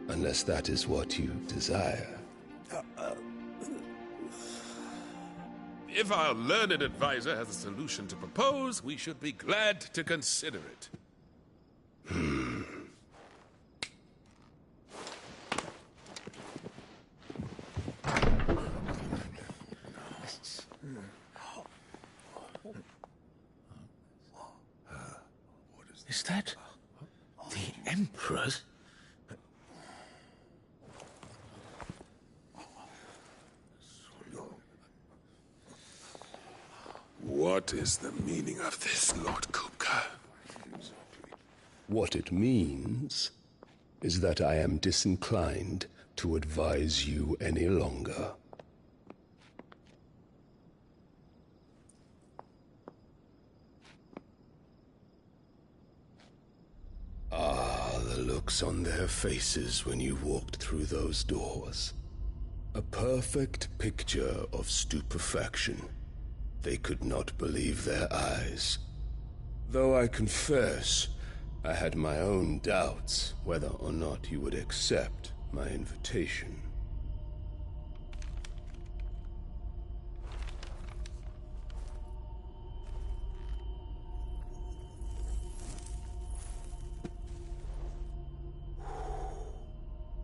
Unless that is what you desire. If our learned advisor has a solution to propose, we should be glad to consider it. Is that the Emperor's? What is the meaning of this, Lord Kupka? What it means is that I am disinclined to advise you any longer. The looks on their faces when you walked through those doors. A perfect picture of stupefaction. They could not believe their eyes. Though I confess, I had my own doubts whether or not you would accept my invitation.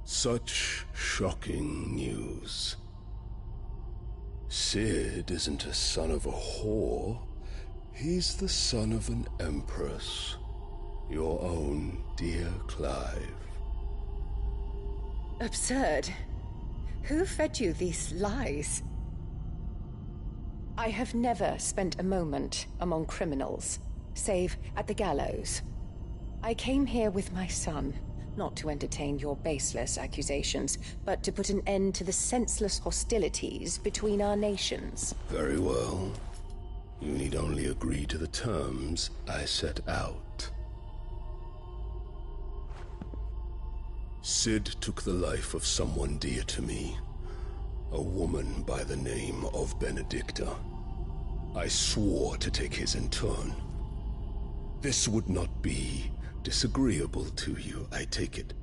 Such shocking news. Sid isn't a son of a whore. He's the son of an empress. Your own dear Clive. Absurd. Who fed you these lies? I have never spent a moment among criminals, save at the gallows. I came here with my son, not to entertain your baseless accusations, but to put an end to the senseless hostilities between our nations. Very well. You need only agree to the terms I set out. Sid took the life of someone dear to me, a woman by the name of Benedicta. I swore to take his in turn. This would not be disagreeable to you, I take it.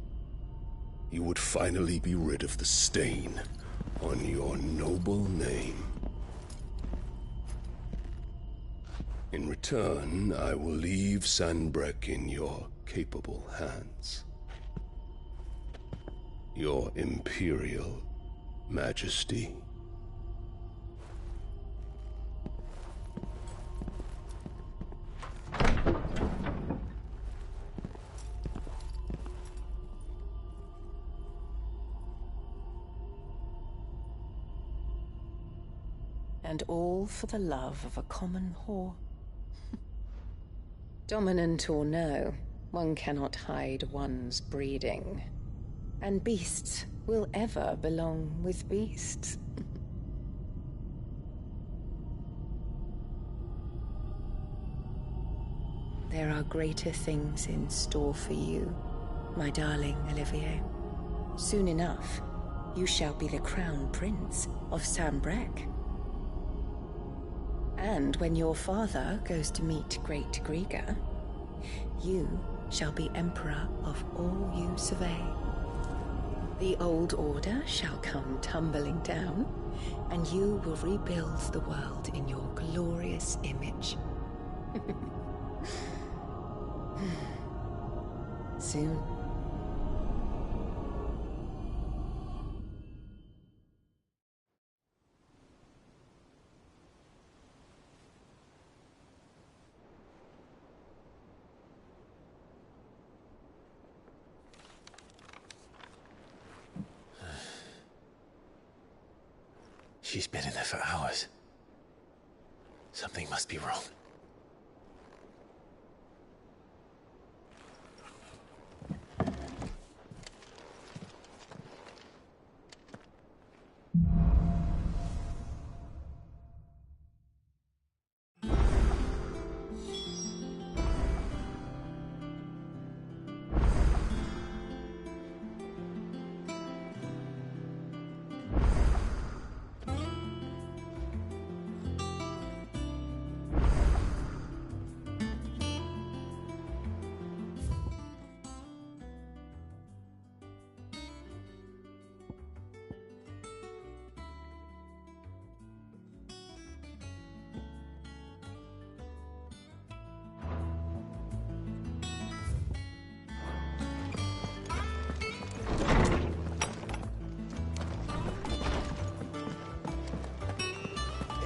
You would finally be rid of the stain on your noble name. In return, I will leave Sanbreque in your capable hands. Your Imperial Majesty. And all for the love of a common whore. Dominant or no, one cannot hide one's breeding. And beasts will ever belong with beasts. There are greater things in store for you, my darling Olivier. Soon enough, you shall be the crown prince of Sambrec. And when your father goes to meet Great Grieger, you shall be emperor of all you survey. The old order shall come tumbling down, and you will rebuild the world in your glorious image. Soon. She's been in there for hours. Something must be wrong.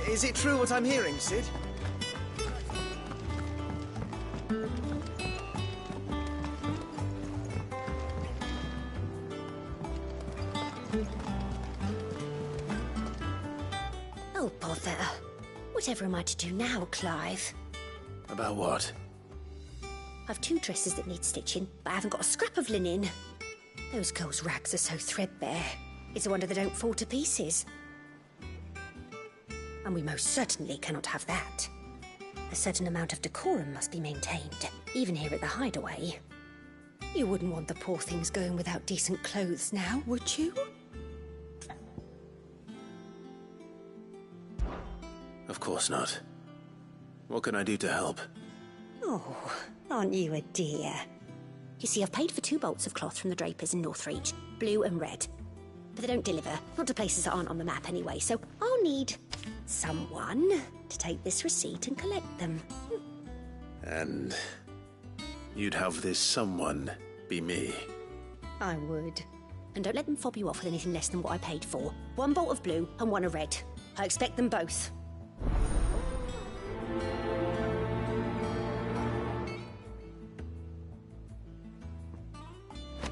Is it true what I'm hearing, Sid? Oh, bother. Whatever am I to do now, Clive? About what? I've 2 dresses that need stitching, but I haven't got a scrap of linen. Those girls' rags are so threadbare. It's a wonder they don't fall to pieces. And we most certainly cannot have that. A certain amount of decorum must be maintained, even here at the Hideaway. You wouldn't want the poor things going without decent clothes now, would you? Of course not. What can I do to help? Oh, aren't you a dear? You see, I've paid for 2 bolts of cloth from the drapers in Northreach, blue and red. But they don't deliver, not to places that aren't on the map anyway, so I'll need someone to take this receipt and collect them. And you'd have this someone be me? I would. And don't let them fob you off with anything less than what I paid for. 1 bolt of blue and 1 of red. I expect them both.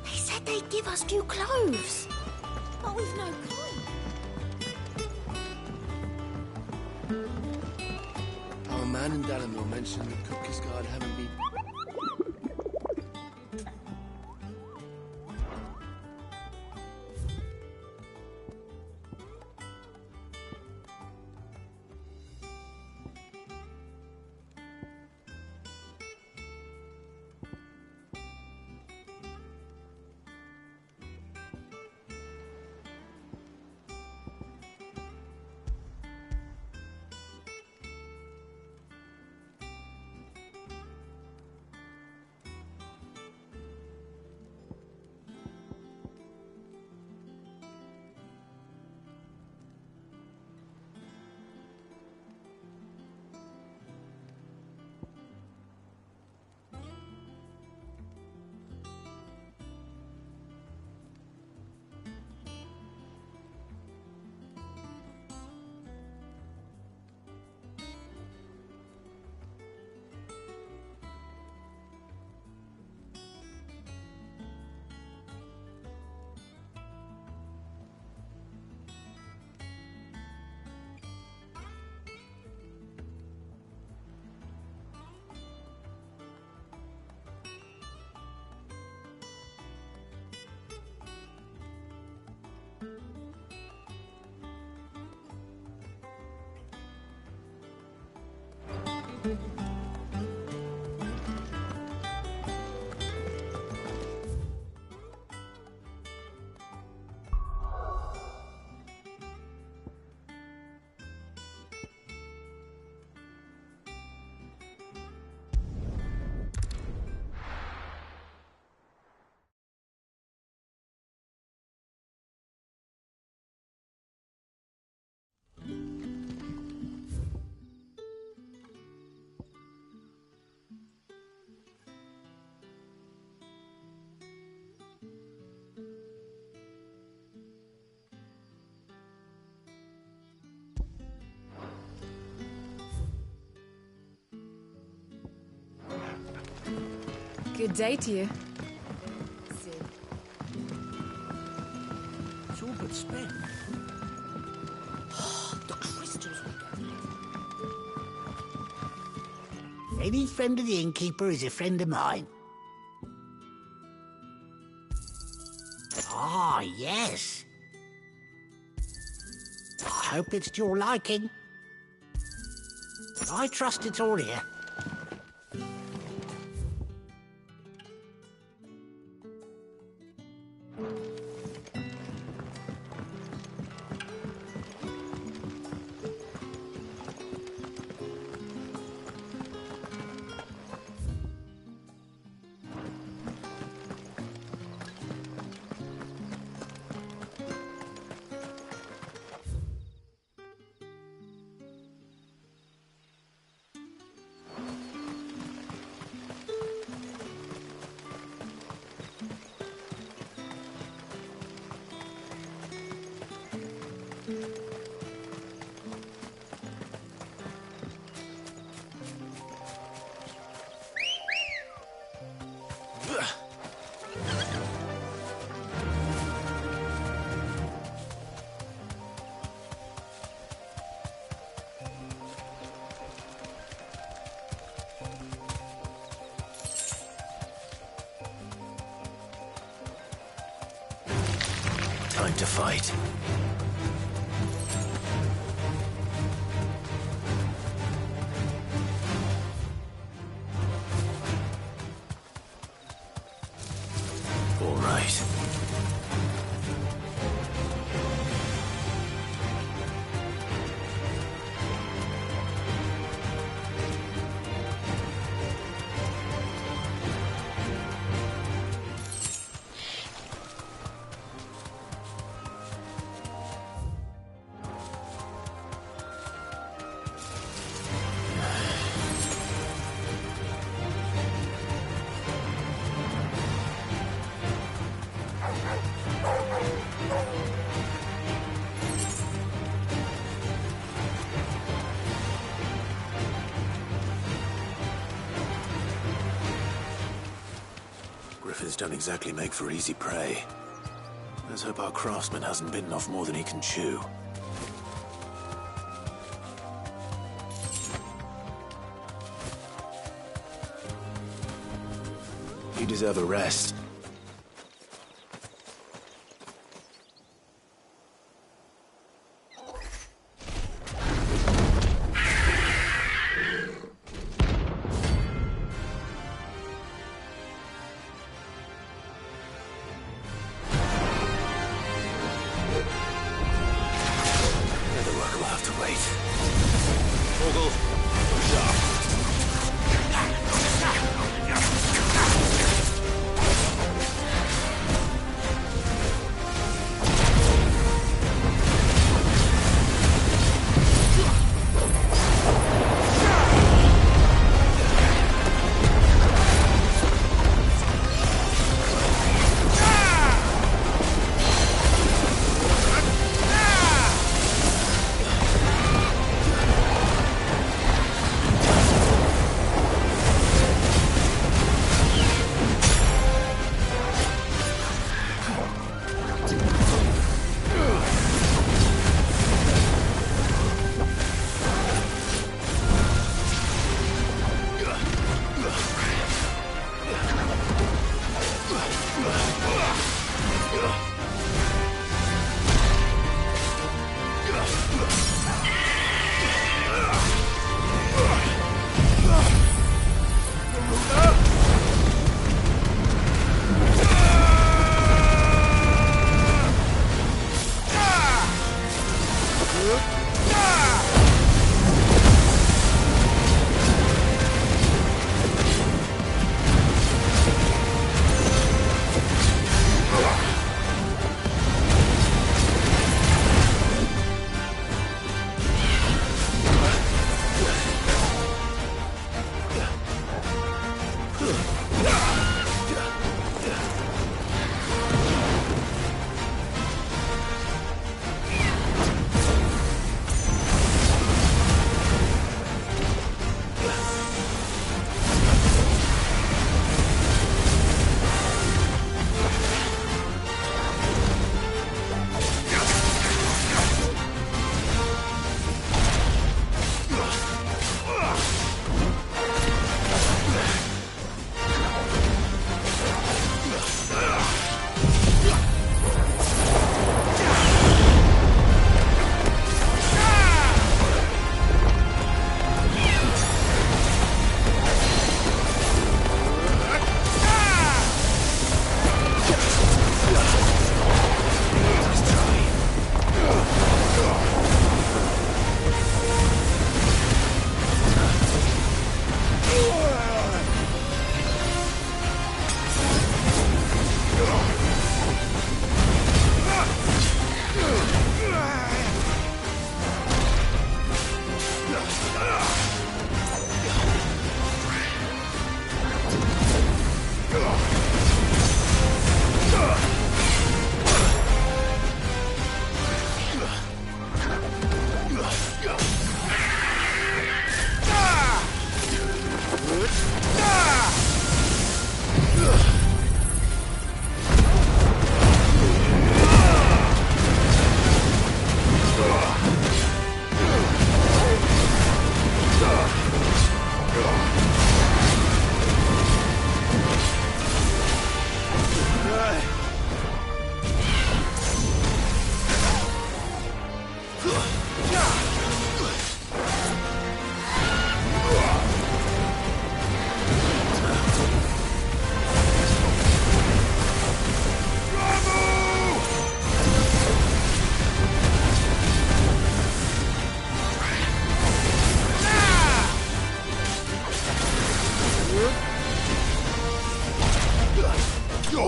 They said they'd give us new clothes. But we've no coin. Our man in Dallimore mentioned the Cookies Guard haven't been... Good day to you. It's all but spent. The crystals we got. Any friend of the innkeeper is a friend of mine. Ah, yes. I hope it's to your liking. I trust it's all here. Time to fight. All right. Griffins don't exactly make for easy prey. Let's hope our craftsman hasn't bitten off more than he can chew. You deserve a rest.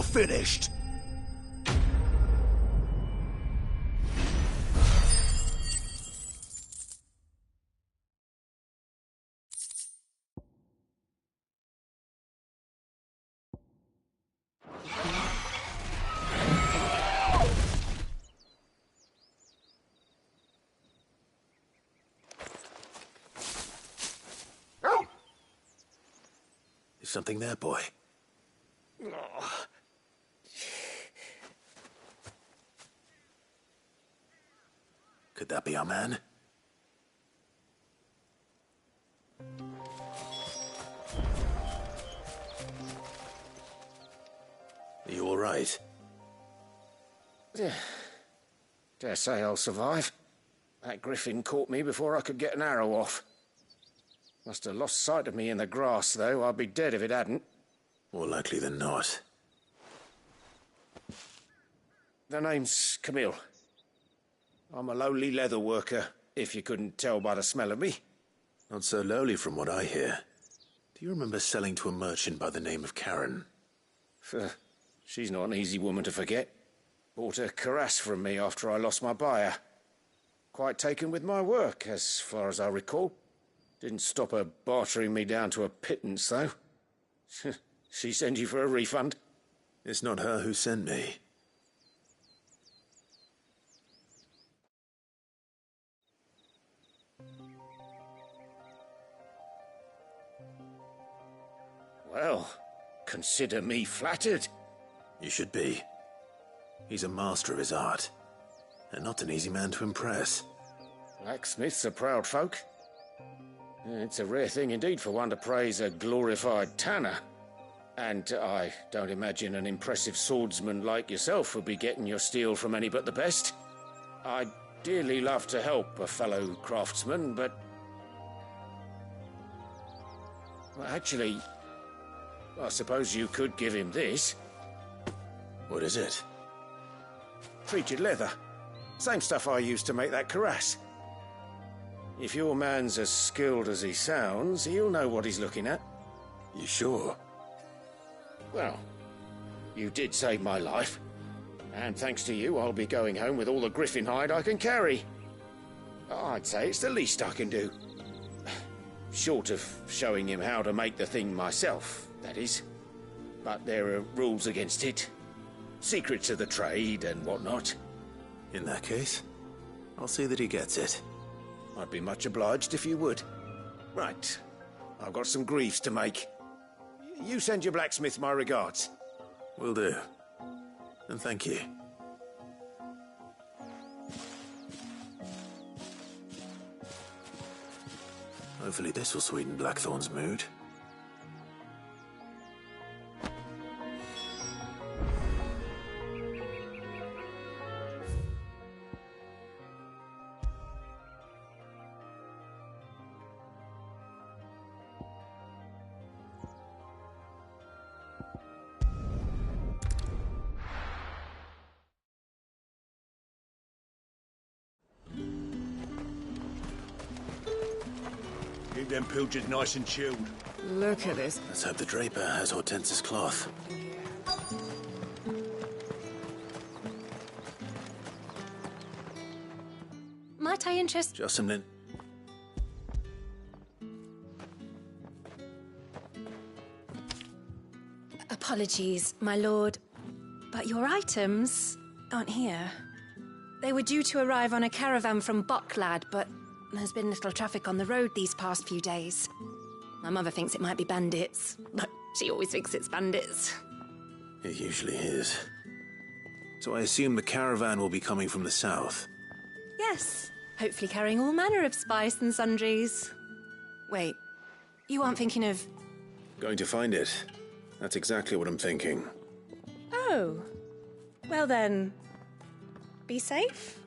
finished. Is something there, boy? Could that be our man? Are you all right? Dare say I'll survive. That griffin caught me before I could get an arrow off. Must have lost sight of me in the grass, though. I'd be dead if it hadn't. More likely than not. The name's Camille. I'm a lowly leather worker, if you couldn't tell by the smell of me. Not so lowly from what I hear. Do you remember selling to a merchant by the name of Karen? She's not an easy woman to forget. Bought a cuirass from me after I lost my buyer. Quite taken with my work, as far as I recall. Didn't stop her bartering me down to a pittance, though. She sent you for a refund? It's not her who sent me. Well, consider me flattered. You should be. He's a master of his art, and not an easy man to impress. Blacksmiths are proud folk. It's a rare thing indeed for one to praise a glorified tanner. And I don't imagine an impressive swordsman like yourself would be getting your steel from any but the best. I'd dearly love to help a fellow craftsman, but... Well, actually, I suppose you could give him this. What is it? Treated leather. Same stuff I used to make that cuirass. If your man's as skilled as he sounds, he'll know what he's looking at. You sure? Well, you did save my life. And thanks to you, I'll be going home with all the griffin hide I can carry. I'd say it's the least I can do. Short of showing him how to make the thing myself, that is. But there are rules against it. Secrets of the trade and whatnot. In that case, I'll see that he gets it. I'd be much obliged if you would. Right. I've got some greaves to make. You send your blacksmith my regards. Will do. And thank you. Hopefully this will sweeten Blackthorn's mood. Keep them pilchards nice and chilled. Look at this. Let's hope the draper has Hortense's cloth. Might I interest... Just some lint. Apologies, my lord, but your items aren't here. They were due to arrive on a caravan from Bucklad, but there's been little traffic on the road these past few days. My mother thinks it might be bandits, but she always thinks it's bandits. It usually is. So I assume the caravan will be coming from the south. Yes, hopefully carrying all manner of spice and sundries. Wait, you aren't thinking of... Going to find it. That's exactly what I'm thinking. Oh, well then, be safe.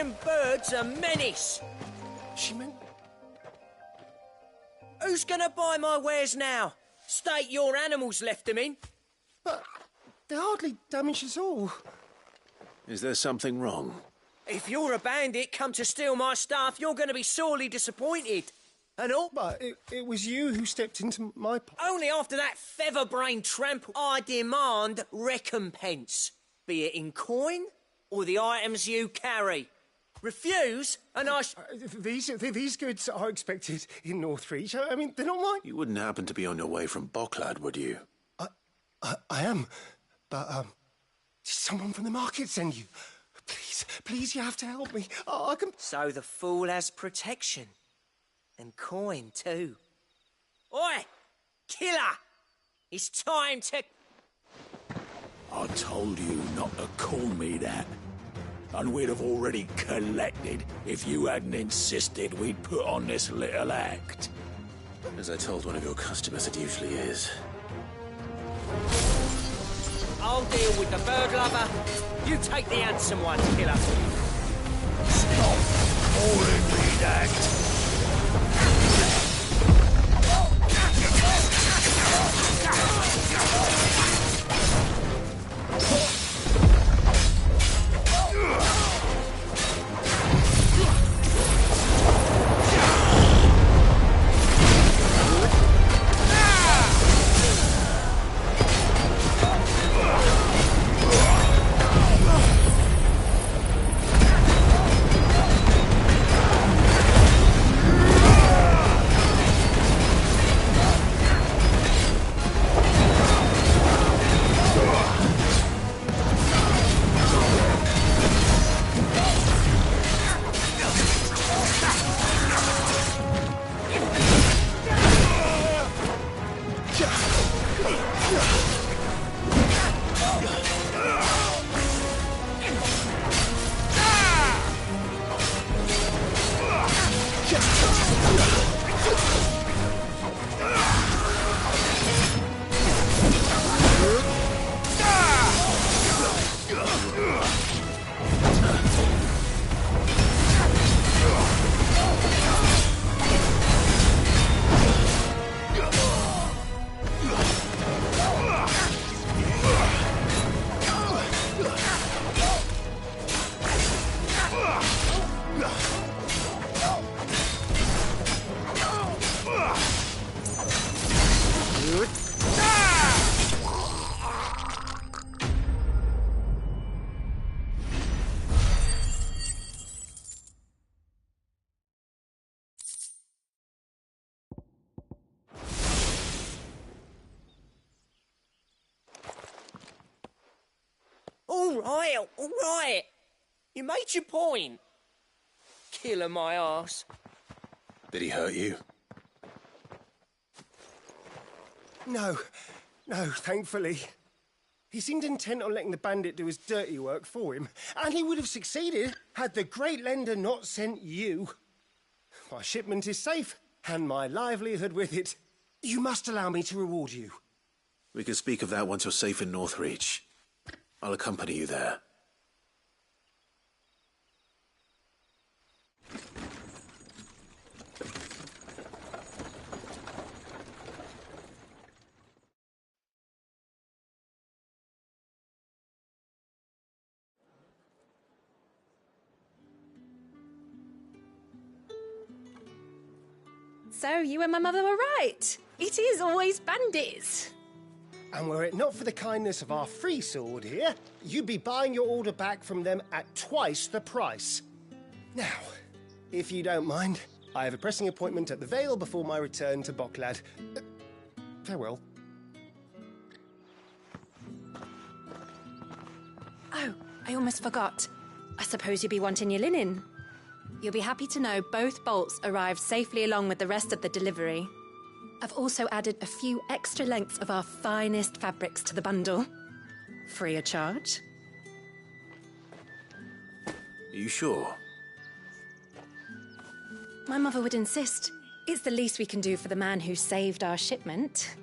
Them birds are menace. She meant... Who's gonna buy my wares now? State your animals left them in. But they hardly damage us all. Is there something wrong? If you're a bandit come to steal my stuff, you're going to be sorely disappointed. And all? But it was you who stepped into my... Only after that feather-brained tramp, I demand recompense. Be it in coin or the items you carry. Refuse, and I... These goods are expected in Northreach. I mean, they're not mine. You wouldn't happen to be on your way from Bocklad, would you? I am. But, did someone from the market send you? Please, you have to help me. I can... So the fool has protection. And coin, too. Oi! Killer! It's time to... I told you not to call me that. And we'd have already collected if you hadn't insisted we'd put on this little act. As I told one of your customers, it usually is. I'll deal with the bird lover. You take the handsome one, killer. Stop calling me that. All right. You made your point. Killer my arse. Did he hurt you? No, thankfully. He seemed intent on letting the bandit do his dirty work for him, and he would have succeeded had the Great Lender not sent you. My shipment is safe, and my livelihood with it. You must allow me to reward you. We can speak of that once you're safe in Northreach. I'll accompany you there. So you and my mother were right. It is always bandits. And were it not for the kindness of our free sword here, you'd be buying your order back from them at twice the price. Now, if you don't mind, I have a pressing appointment at the Vale before my return to Bocklad. Farewell. Oh, I almost forgot. I suppose you'll be wanting your linen. You'll be happy to know both bolts arrived safely along with the rest of the delivery. I've also added a few extra lengths of our finest fabrics to the bundle. Free of charge. Are you sure? My mother would insist. It's the least we can do for the man who saved our shipment.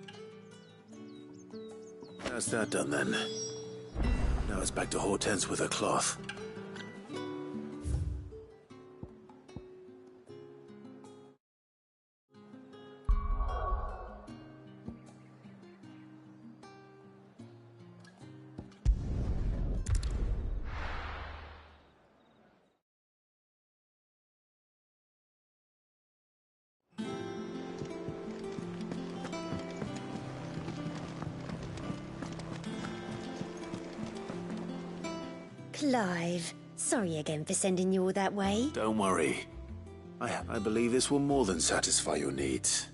How's that done then? Now it's back to Hortense with her cloth. Clive, sorry again for sending you all that way. Don't worry. I believe this will more than satisfy your needs.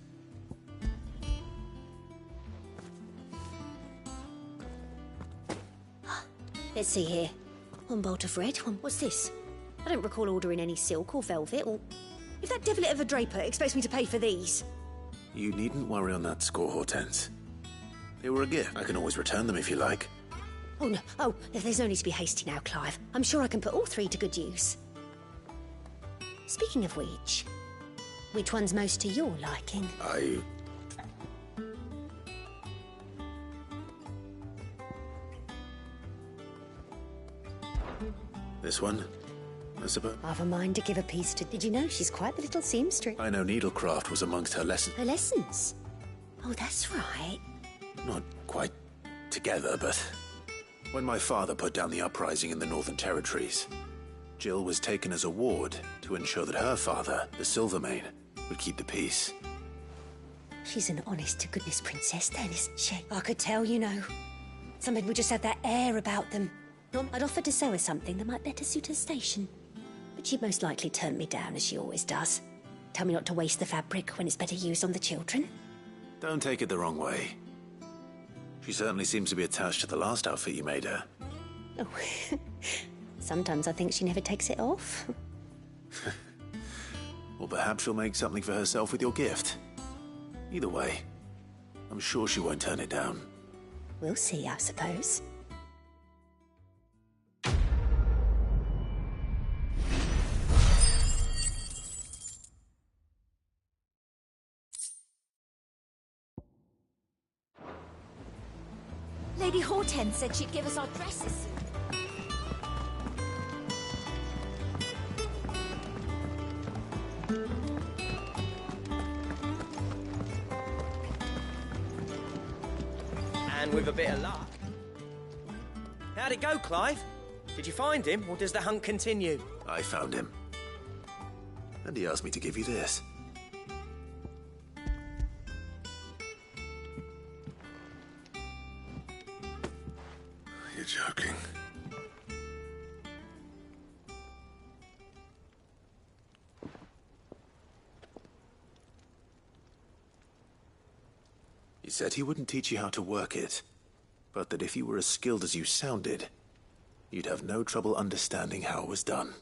Let's see here. One bolt of red. What's this? I don't recall ordering any silk or velvet, or... If that devilet of a draper expects me to pay for these... You needn't worry on that score, Hortense. They were a gift. I can always return them if you like. Oh, no. Oh, there's no need to be hasty now, Clive. I'm sure I can put all three to good use. Speaking of which one's most to your liking? This one, I suppose. I've a mind to give a piece to... Did you know she's quite the little seamstress? I know needlecraft was amongst her lessons. Her lessons? Oh, that's right. Not quite together, but... When my father put down the uprising in the Northern Territories, Jill was taken as a ward to ensure that her father, the Silvermane, would keep the peace. She's an honest-to-goodness princess then, isn't she? I could tell, you know. Some people just have that air about them. I'd offered to sew her something that might better suit her station. But she'd most likely turn me down, as she always does. Tell me not to waste the fabric when it's better used on the children. Don't take it the wrong way. She certainly seems to be attached to the last outfit you made her. Oh, sometimes I think she never takes it off. Or perhaps she'll make something for herself with your gift. Either way, I'm sure she won't turn it down. We'll see, I suppose. Lady Hortense said she'd give us our dresses soon. And with a bit of luck. How'd it go, Clive? Did you find him, or does the hunt continue? I found him. And he asked me to give you this. You're joking. He said he wouldn't teach you how to work it, but that if you were as skilled as you sounded, you'd have no trouble understanding how it was done.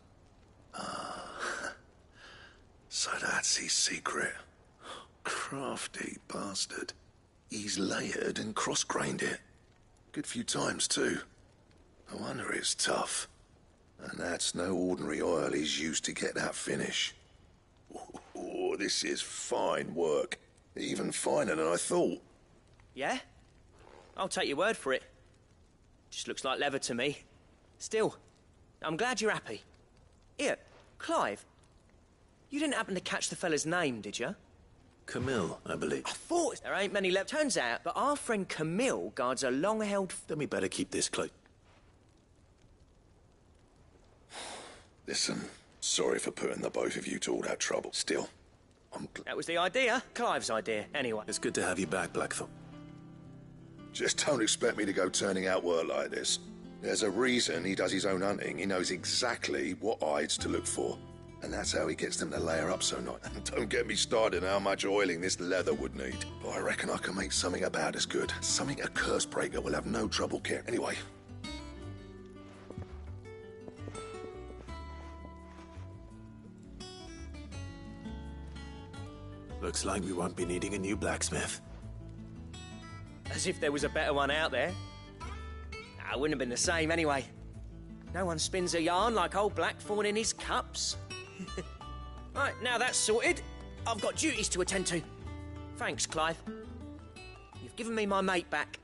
So that's his secret. Crafty bastard. He's layered and cross-grained it. Good few times, too. No wonder it's tough. And that's no ordinary oil he's used to get that finish. Oh, this is fine work. Even finer than I thought. Yeah? I'll take your word for it. Just looks like leather to me. Still, I'm glad you're happy. Here, Clive. You didn't happen to catch the fella's name, did you? Camille, I believe. I thought there ain't many left. Turns out that our friend Camille guards a long-held... Then we better keep this close. Listen, sorry for putting the both of you to all that trouble. Still, That was the idea. Clive's idea, anyway. It's good to have you back, Blackthorn. just don't expect me to go turning out work like this. There's a reason he does his own hunting. He knows exactly what hides to look for. And that's how he gets them to layer up so nice. And don't get me started on how much oiling this leather would need. But I reckon I can make something about as good. Something a curse breaker will have no trouble carrying. Anyway. Looks like we won't be needing a new blacksmith. As if there was a better one out there. It wouldn't have been the same anyway. No one spins a yarn like old Blackthorn in his cups. Right, now that's sorted, I've got duties to attend to. Thanks, Clive. You've given me my mate back.